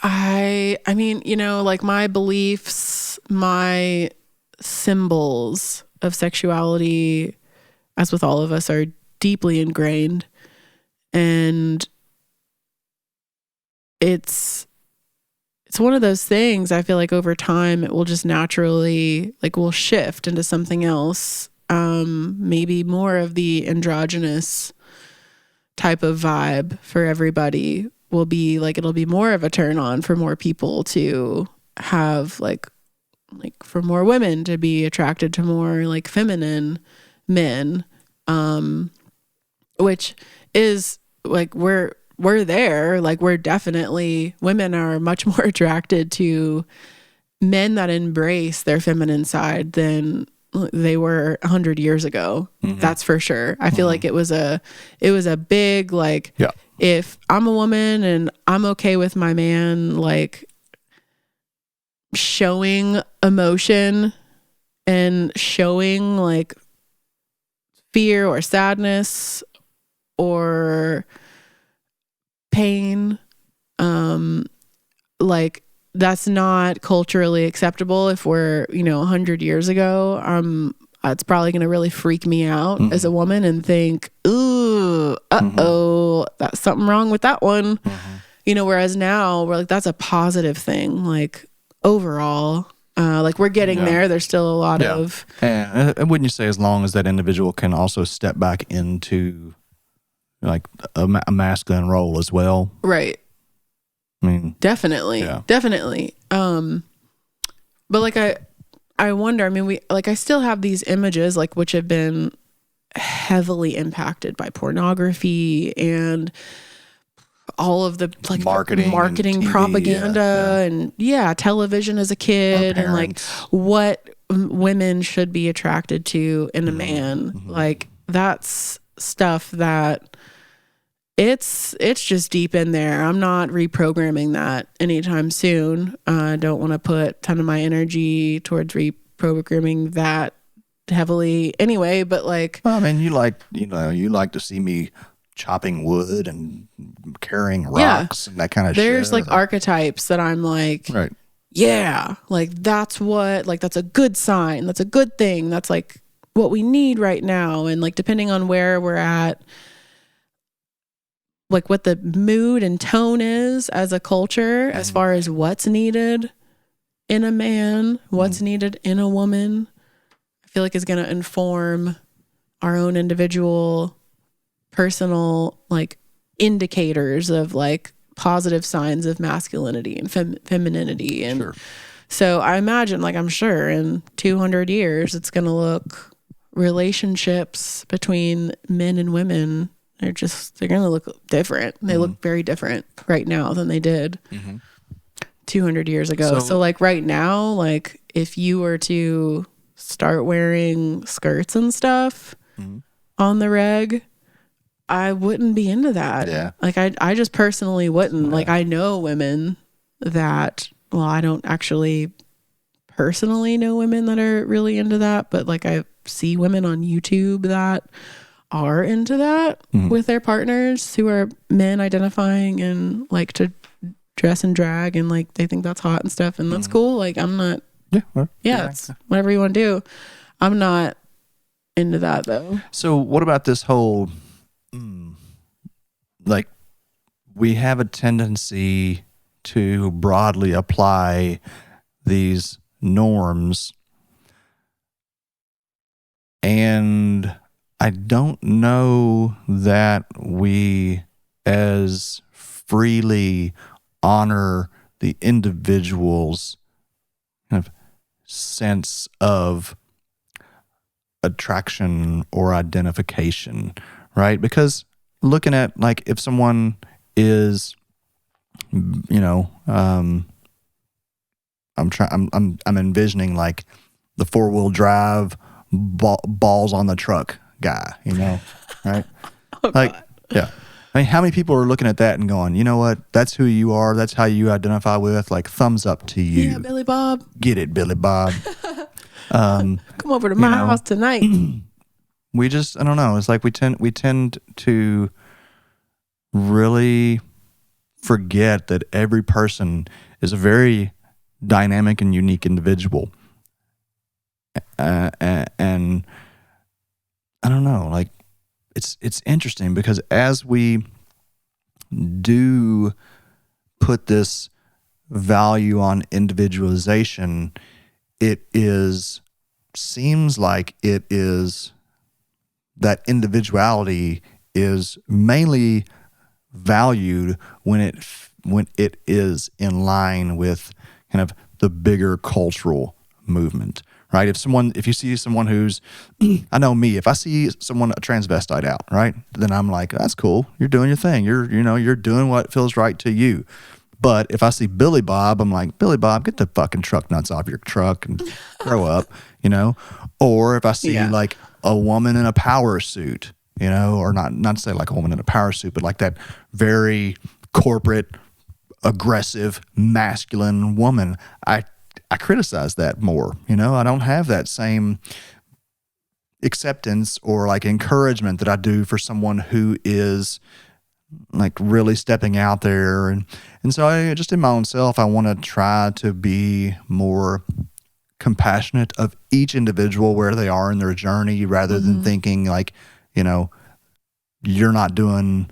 I mean, like my beliefs, my symbols of sexuality, as with all of us, are deeply ingrained. And it's one of those things, I feel like over time it will just naturally, like, we'll shift into something else. Maybe more of the androgynous type of vibe for everybody will be like, it'll be more of a turn on for more people to have like for more women to be attracted to more like feminine men, which is like, we're there, like we're definitely, women are much more attracted to men that embrace their feminine side than they were 100 years ago. Mm-hmm. That's for sure. I feel like it was a big, like, yeah. If I'm a woman and I'm okay with my man, like, showing emotion and showing like fear or sadness or pain, like, that's not culturally acceptable. If we're 100 years ago, it's probably going to really freak me out as a woman and think, ooh, that's something wrong with that one. Whereas now we're like, that's a positive thing, like, overall. Like, we're getting there. There's still a lot of, and wouldn't you say, as long as that individual can also step back into like a masculine role as well, right? I mean, definitely. But like, I wonder, I mean, I still have these images, like, which have been heavily impacted by pornography and all of the like marketing TV, propaganda and television as a kid, and like what women should be attracted to in a man. Like, that's stuff that it's just deep in there. I'm not reprogramming that anytime soon. I don't want to put a ton of my energy towards reprogramming that heavily anyway, but like, well, I mean, you like to see me chopping wood and carrying rocks and that kind of shit. There's like archetypes that I'm like, right. Yeah, like that's a good sign. That's a good thing. That's like what we need right now. And like, depending on where we're at, like what the mood and tone is as a culture, as far as what's needed in a man, what's needed in a woman, I feel like is going to inform our own individual, personal, like, indicators of like positive signs of masculinity and femininity. And so I imagine, like, I'm sure in 200 years, it's going to look, relationships between men and women, they're going to look different. They look very different right now than they did 200 years ago. So like right now, like if you were to start wearing skirts and stuff on the reg, I wouldn't be into that. Yeah. Like I just personally wouldn't. Like, I know women that, well, I don't actually personally know women that are really into that, but like I see women on YouTube that are into that with their partners who are men identifying and like to dress and drag, and like they think that's hot and stuff, and that's cool. Like, I'm not, it's whatever you want to do. I'm not into that though. So what about this whole, like, we have a tendency to broadly apply these norms, and I don't know that we as freely honor the individual's kind of sense of attraction or identification, right? Because looking at, like, if someone is, I'm envisioning like the 4-wheel drive balls on the truck guy, right? Oh, like, God. yeah. I mean, how many people are looking at that and going, you know what? That's who you are. That's how you identify with. Like, thumbs up to you. Yeah, Billy Bob. Get it, Billy Bob. Come over to my house tonight. We just, I don't know. It's like we tend to really forget that every person is a very dynamic and unique individual. And I don't know, like it's interesting because as we do put this value on individualization, seems like it is that individuality is mainly valued when it is in line with kind of the bigger cultural movement, right? If you see someone who's, I know me, if I see someone, a transvestite out, right, then I'm like, that's cool. You're doing your thing. You're doing what feels right to you. But if I see Billy Bob, I'm like, Billy Bob, get the fucking truck nuts off your truck and grow up, Or if I see like a woman in a power suit, or not to say like a woman in a power suit, but like that very corporate, aggressive, masculine woman, I criticize that more. I don't have that same acceptance or like encouragement that I do for someone who is like really stepping out there. And so I just in my own self, I want to try to be more compassionate of each individual where they are in their journey rather than thinking like, you're not going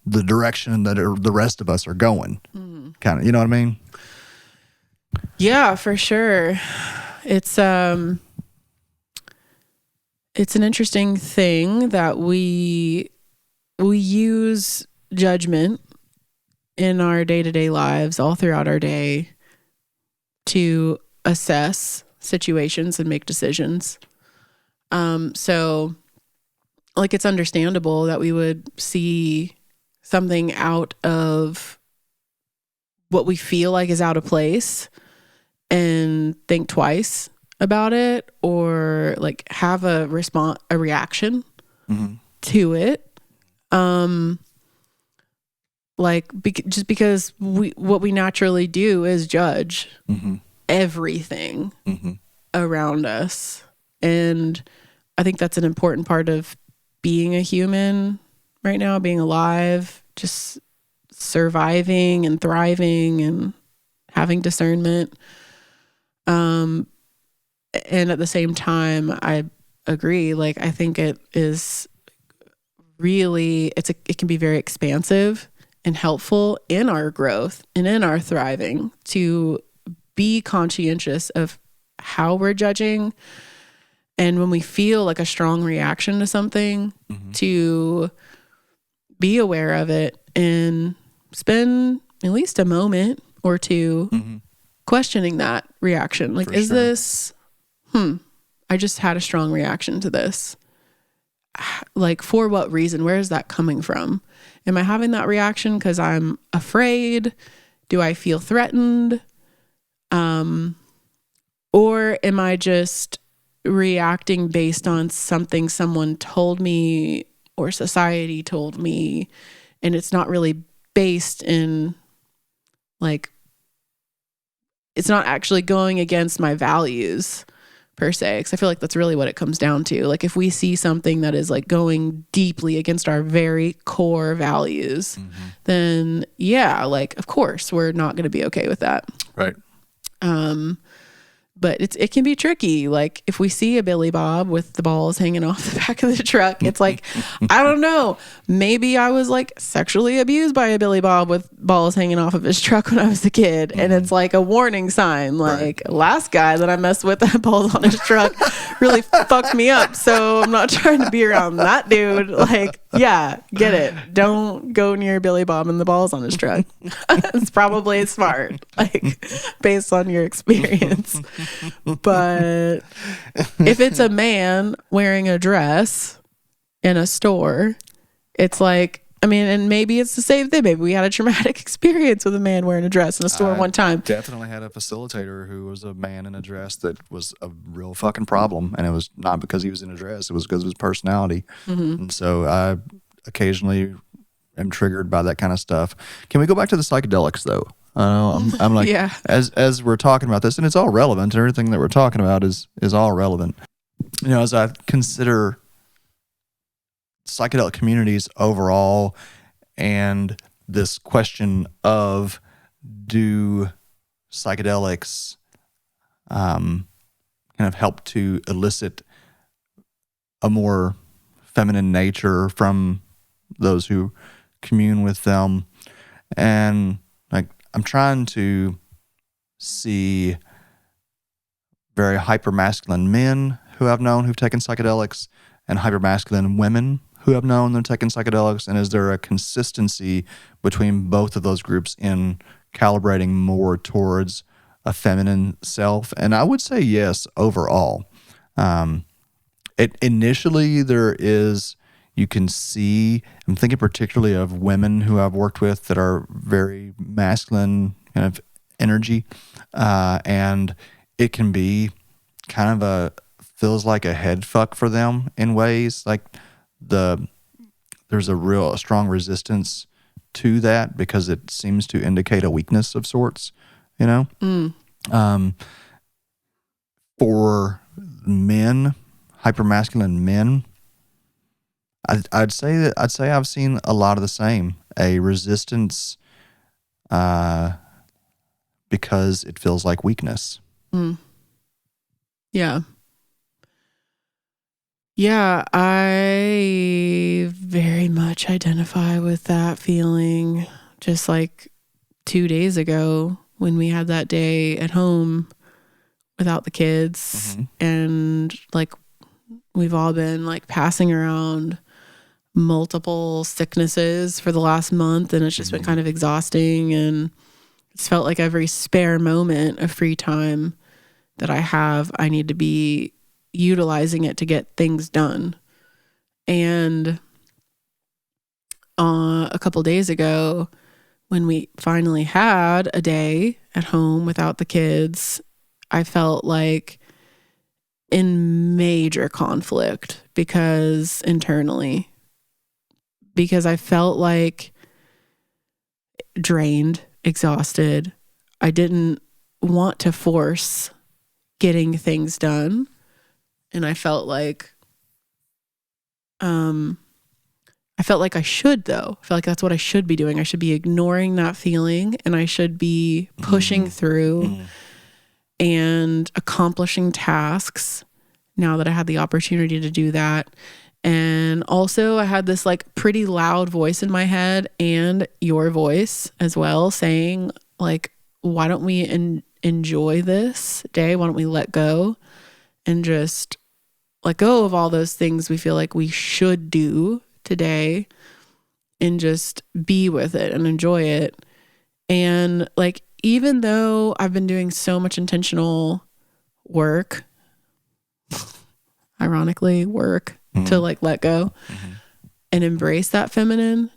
the direction that the rest of us are going. Kind of, you know what I mean? Yeah, for sure. It's an interesting thing that we use judgment in our day-to-day lives all throughout our day to assess situations and make decisions. So like it's understandable that we would see something out of what we feel like is out of place and think twice about it or like have a reaction to it. Just because what we naturally do is judge everything around us. And I think that's an important part of being a human right now, being alive, just surviving and thriving and having discernment. And at the same time, I agree. Like, I think it is really, it can be very expansive and helpful in our growth and in our thriving to be conscientious of how we're judging. And when we feel like a strong reaction to something, to be aware of it and spend at least a moment or two questioning that reaction. Like, is this, I just had a strong reaction to this. Like, for what reason? Where is that coming from? Am I having that reaction because I'm afraid? Do I feel threatened? Or am I just reacting based on something someone told me or society told me, and it's not really based in, like, it's not actually going against my values per se, because I feel like that's really what it comes down to. Like, if we see something that is like going deeply against our very core values, then yeah, like, of course we're not going to be okay with that. Right. But it can be tricky. Like, if we see a Billy Bob with the balls hanging off the back of the truck, it's like, I don't know, maybe I was like sexually abused by a Billy Bob with balls hanging off of his truck when I was a kid. And it's like a warning sign. Like, last guy that I messed with that had balls on his truck really fucked me up. So I'm not trying to be around that dude. Like, yeah, get it. Don't go near Billy Bob and the balls on his truck. It's probably smart, like, based on your experience. But if it's a man wearing a dress in a store, it's like, I mean, and maybe it's the same thing. Maybe we had a traumatic experience with a man wearing a dress in a store one time. Definitely had a facilitator who was a man in a dress that was a real fucking problem. And it was not because he was in a dress. It was because of his personality. And so occasionally am triggered by that kind of stuff. Can we go back to the psychedelics though? I'm like, Yeah. as we're talking about this, and it's all relevant. Everything that we're talking about is all relevant. As I consider psychedelic communities overall, and this question of, do psychedelics kind of help to elicit a more feminine nature from those who commune with them? And like, I'm trying to see very hypermasculine men who I've known who've taken psychedelics, and hypermasculine women who have known they're taking psychedelics, and is there a consistency between both of those groups in calibrating more towards a feminine self? And I would say yes, overall. Initially there is, you can see, I'm thinking particularly of women who I've worked with that are very masculine kind of energy, and it can be kind of feels like a head fuck for them in ways. Like there's a strong resistance to that because it seems to indicate a weakness of sorts, For men, hypermasculine men, I'd say I've seen a lot of the same, a resistance because it feels like weakness. Yeah. Yeah, I very much identify with that feeling. Just like 2 days ago when we had that day at home without the kids, and like we've all been like passing around multiple sicknesses for the last month, and it's just been kind of exhausting, and it's felt like every spare moment of free time that I have, I need to be utilizing it to get things done. And a couple days ago, when we finally had a day at home without the kids, I felt like in major conflict internally, because I felt like drained, exhausted. I didn't want to force getting things done. And I felt like I should, though. I felt like that's what I should be doing. I should be ignoring that feeling, and I should be pushing through and accomplishing tasks now that I had the opportunity to do that. And also I had this like pretty loud voice in my head, and your voice as well, saying like, why don't we enjoy this day? Why don't we let go and just let go of all those things we feel like we should do today, and just be with it and enjoy it. And like, even though I've been doing so much intentional work, ironically work, to like let go and embrace that feminine,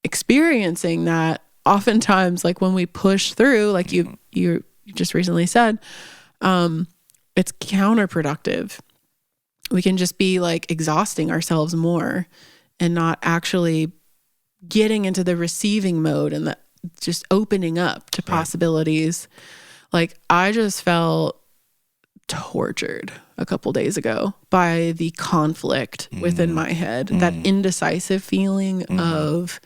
experiencing that oftentimes, like when we push through, like you just recently said, it's counterproductive. We can just be like exhausting ourselves more and not actually getting into the receiving mode and just opening up to possibilities. Like I just felt tortured a couple days ago by the conflict within my head, that indecisive feeling of,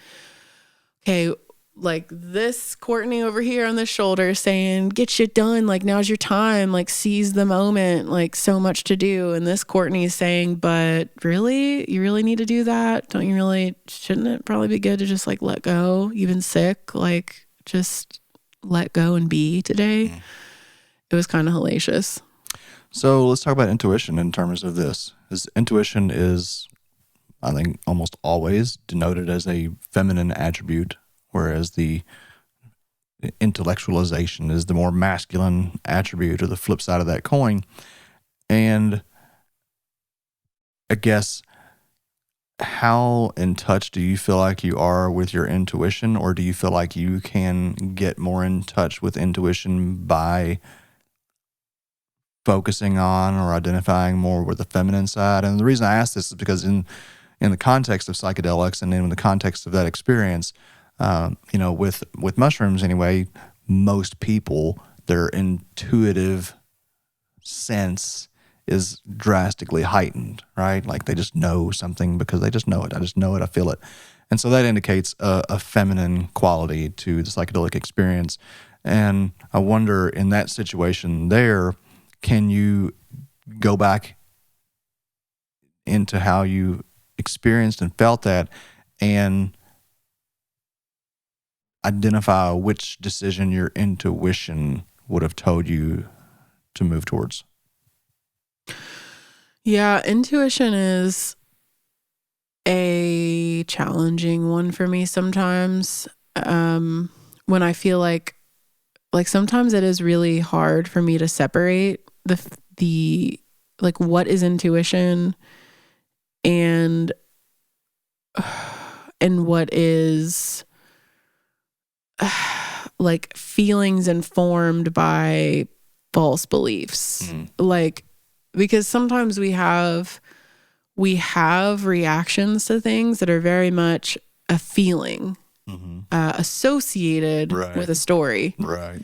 okay, like this Courtney over here on the shoulder saying, get shit done. Like now's your time, like seize the moment, like so much to do. And this Courtney is saying, but really, you really need to do that? Don't you really, shouldn't it probably be good to just like let go, even sick, like just let go and be today? It was kind of hellacious. So let's talk about intuition in terms of this. Intuition is, I think, almost always denoted as a feminine attribute, whereas the intellectualization is the more masculine attribute, or the flip side of that coin. And I guess, how in touch do you feel like you are with your intuition, or do you feel like you can get more in touch with intuition by focusing on or identifying more with the feminine side? And the reason I ask this is because in in the context of psychedelics and in the context of that experience, with mushrooms anyway, most people, their intuitive sense is drastically heightened, right? Like they just know something because they just know it. I just know it. I feel it. And so that indicates a feminine quality to the psychedelic experience. And I wonder, in that situation there, can you go back into how you experienced and felt that and identify which decision your intuition would have told you to move towards? Yeah, intuition is a challenging one for me sometimes. When I feel like sometimes it is really hard for me to separate the like what is intuition and what is like feelings informed by false beliefs. Like, because sometimes we have reactions to things that are very much a feeling associated with a story. Right.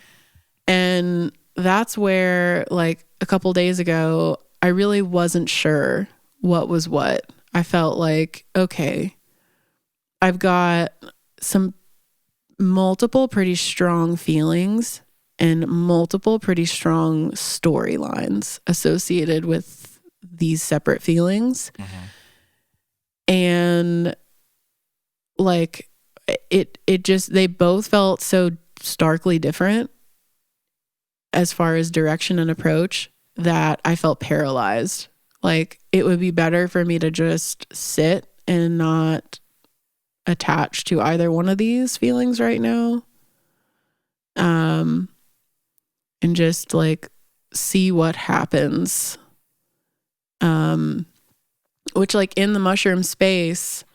And that's where, like, a couple days ago, I really wasn't sure what was what. I felt like, okay, I've got some multiple pretty strong feelings and multiple pretty strong storylines associated with these separate feelings. And like it just, they both felt so starkly different as far as direction and approach that I felt paralyzed. Like, it would be better for me to just sit and not attach to either one of these feelings right now. And just like see what happens. Which, like, in the mushroom space,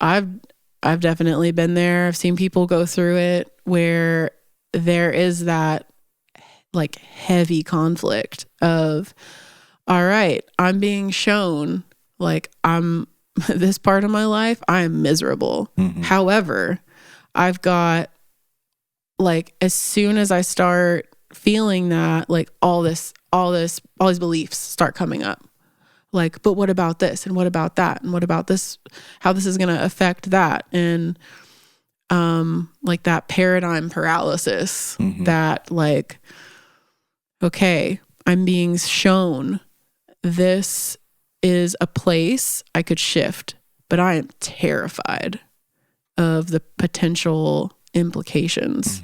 I've definitely been there. I've seen people go through it where there is that like heavy conflict of, all right, I'm being shown like this part of my life, I am miserable. However, I've got, like, as soon as I start feeling that, like, all these beliefs start coming up. Like, but what about this? And what about that? And what about this? How this is going to affect that? And like that paradigm paralysis that, like, okay, I'm being shown this is a place I could shift, but I am terrified of the potential implications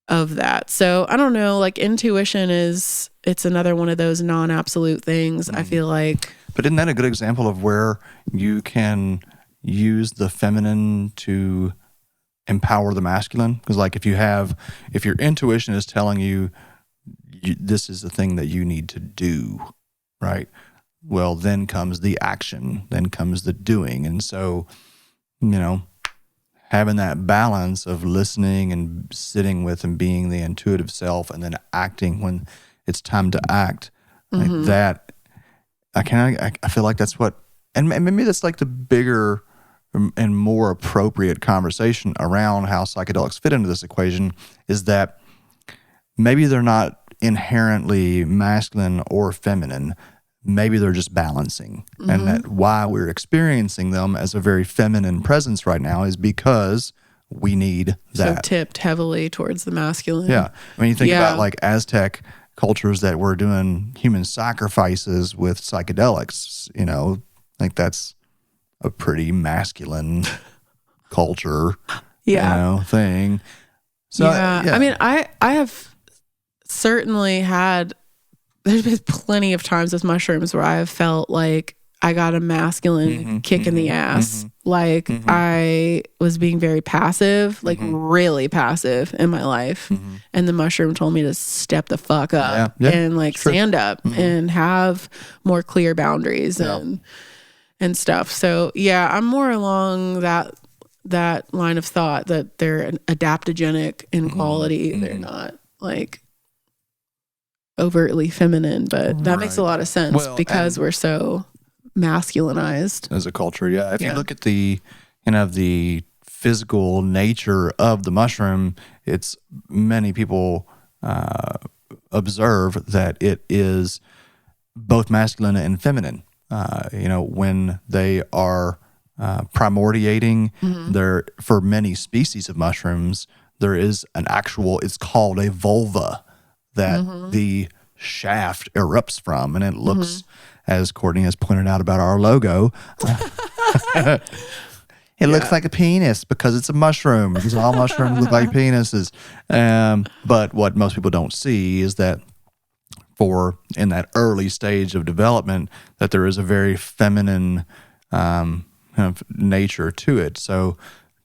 of that. So I don't know, like, intuition it's another one of those non-absolute things. I feel like. But isn't that a good example of where you can use the feminine to empower the masculine? Because, like, if your intuition is telling you this is the thing that you need to do, right? Well, then comes the action, then comes the doing. And so, having that balance of listening and sitting with and being the intuitive self and then acting when it's time to act, like that, I feel like that's what, and maybe that's like the bigger and more appropriate conversation around how psychedelics fit into this equation, is that maybe they're not inherently masculine or feminine. Maybe they're just balancing. And that why we're experiencing them as a very feminine presence right now is because we need that. So tipped heavily towards the masculine. Yeah. I mean, you think about, like, Aztec cultures that were doing human sacrifices with psychedelics, like that's a pretty masculine culture, thing. So, I mean, I have certainly there's been plenty of times with mushrooms where I have felt like I got a masculine kick in the ass. Like, I was being very passive, like really passive in my life. And the mushroom told me to step the fuck up and, like, stand up and have more clear boundaries and stuff. So yeah, I'm more along that line of thought, that they're adaptogenic in quality. They're not, like, overtly feminine, but that makes a lot of sense because we're so masculinized as a culture. Yeah. If you look at the the physical nature of the mushroom, it's many people observe that it is both masculine and feminine. When they are primordiating, there for many species of mushrooms, there is an actual, it's called a vulva that the shaft erupts from, and it looks, as Courtney has pointed out about our logo, it looks like a penis because it's a mushroom, because all mushrooms look like penises. But what most people don't see is that in that early stage of development, that there is a very feminine kind of nature to it. So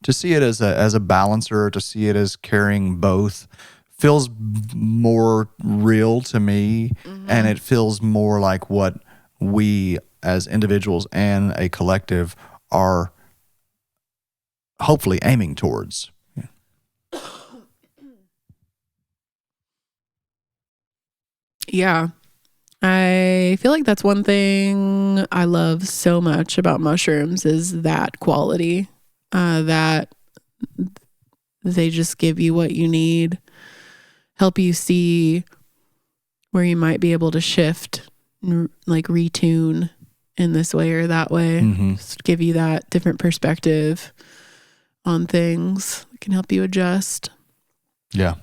to see it as a balancer, to see it as carrying both, feels more real to me, and it feels more like what we as individuals and a collective are hopefully aiming towards. Yeah. I feel like that's one thing I love so much about mushrooms is that quality, that they just give you what you need, help you see where you might be able to shift, like retune in this way or that way, just give you that different perspective on things that can help you adjust. Yeah.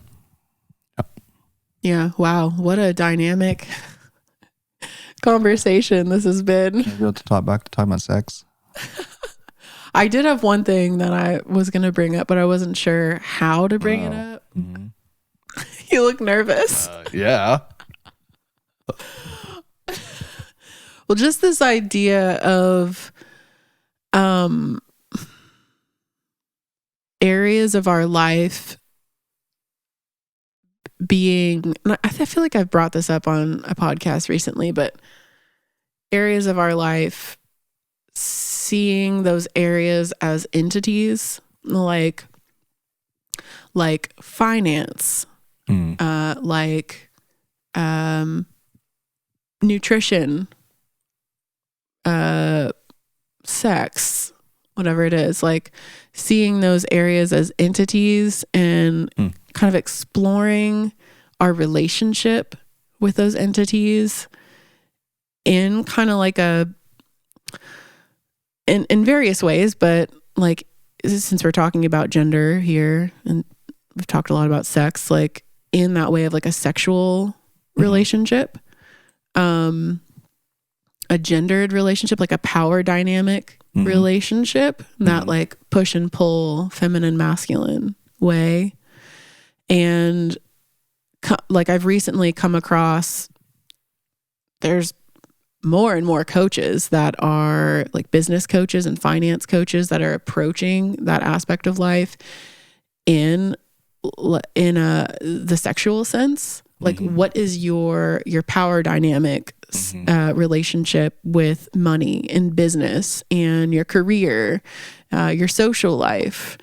Yeah. Wow. What a dynamic conversation this has been. Maybe we'll talk about sex. I did have one thing that I was going to bring up, but I wasn't sure how to bring it up. You look nervous. Yeah. Well, just this idea of areas of our life being, I feel like I've brought this up on a podcast recently, but areas of our life, seeing those areas as entities, like finance, like nutrition, sex, whatever it is, like seeing those areas as entities and kind of exploring our relationship with those entities in kind of like in various ways, but like, since we're talking about gender here and we've talked a lot about sex, like in that way of like a sexual relationship, a gendered relationship, like a power dynamic relationship, that like push and pull, feminine, masculine way. And like I've recently come across, there's more and more coaches that are like business coaches and finance coaches that are approaching that aspect of life in the sexual sense. Like, what is your power dynamic relationship with money and business and your career, your social life,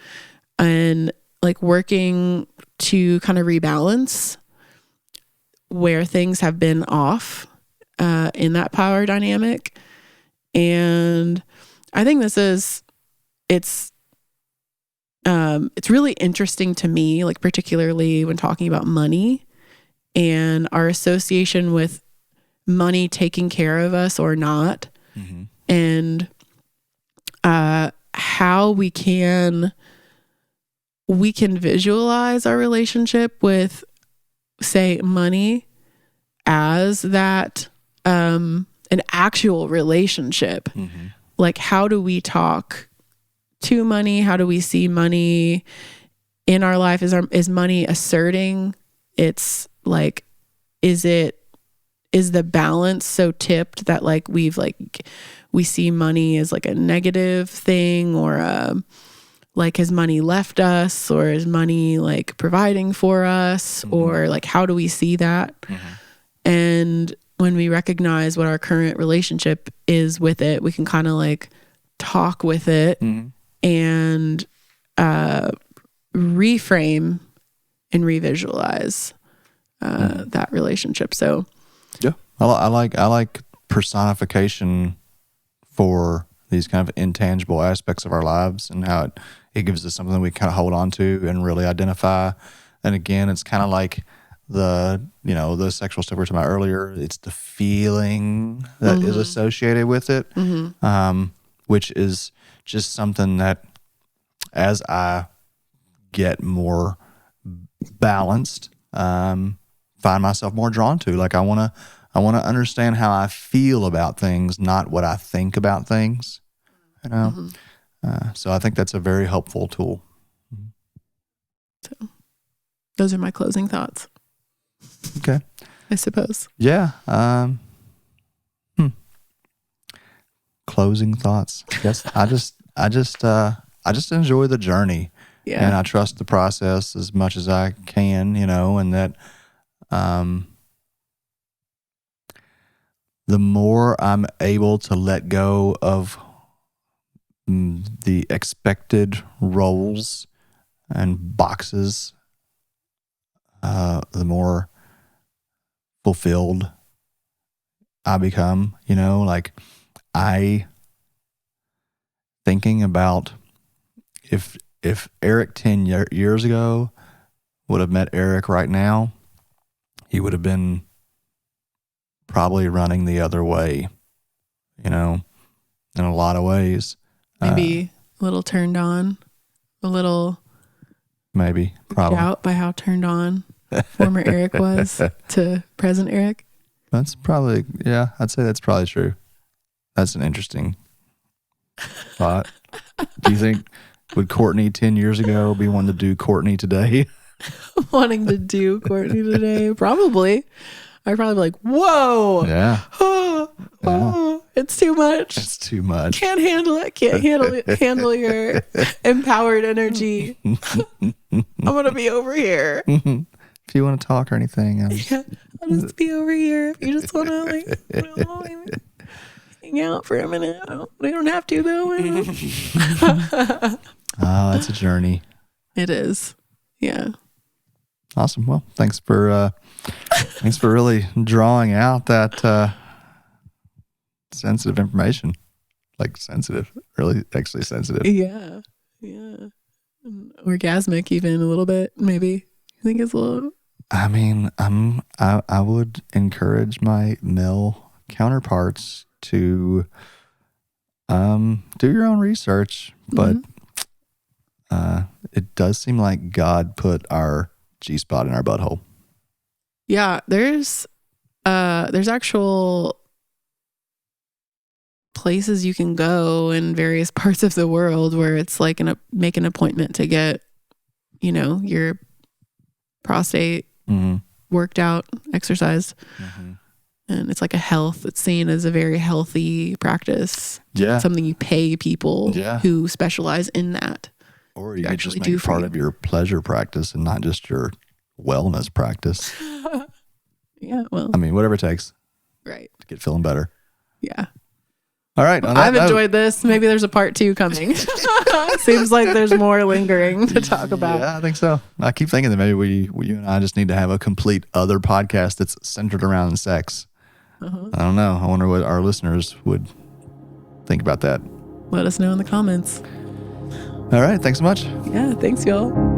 and like working to kind of rebalance where things have been off in that power dynamic. And I think it's really interesting to me, like particularly when talking about money and our association with money taking care of us or not, and how we can visualize our relationship with, say, money as that an actual relationship. Like, how do we talk to money? How do we see money in our life? Is money asserting? It's like, is the balance so tipped that like we see money as like a negative thing, or like, has money left us, or is money like providing for us, or like, how do we see that? And when we recognize what our current relationship is with it, we can kind of like talk with it and reframe and revisualize that relationship. So yeah, I like personification for these kind of intangible aspects of our lives, and how it gives us something we kind of hold on to and really identify. And again, it's kind of like the sexual stuff we were talking about earlier. It's the feeling that is associated with it, which is just something that as I get more balanced, find myself more drawn to. Like I want to understand how I feel about things, not what I think about things. So I think that's a very helpful tool. So those are my closing thoughts. Okay. I suppose. Yeah. Closing thoughts. Yes. I just enjoy the journey. Yeah. And I trust the process as much as I can, and that the more I'm able to let go of the expected roles and boxes, the more fulfilled I become, like thinking about if Eric 10 years ago would have met Eric right now, he would have been probably running the other way, in a lot of ways. Maybe a little turned on, a little maybe probably out by how turned on former Eric was to present Eric. That's probably, yeah, I'd say that's probably true. That's an interesting thought. Do you think, would Courtney 10 years ago be one to do Courtney today? Wanting to do Courtney today? Probably. I'd probably be like, whoa. Yeah. It's too much. It's too much. Can't handle it. Can't handle your empowered energy. I'm going to be over here. If you want to talk or anything. I'll just be over here. If you just want to hang out for a minute. We don't have to though. Oh, it's a journey. It is. Yeah. Awesome. Well, thanks for really drawing out that sensitive information. Like sensitive, really actually sensitive. Yeah. Yeah. Orgasmic even a little bit, maybe. I think it's a little. I mean, I would encourage my male counterparts to do your own research, but it does seem like God put our G-spot in our butthole. Yeah, there's actual places you can go in various parts of the world where it's like make an appointment to get, your prostate worked out, exercised. And it's like it's seen as a very healthy practice. Yeah. Something you pay people who specialize in that. Or you could just make it part of your pleasure practice and not just your wellness practice. Yeah, well. I mean, whatever it takes. Right. To get feeling better. Yeah. All right. I've enjoyed this. Maybe there's a part 2 coming. Seems like there's more lingering to talk about. Yeah, I think so. I keep thinking that maybe you and I just need to have a complete other podcast that's centered around sex. I don't know. I wonder what our listeners would think about that. Let us know in the comments. All right. Thanks so much. Yeah. Thanks, y'all.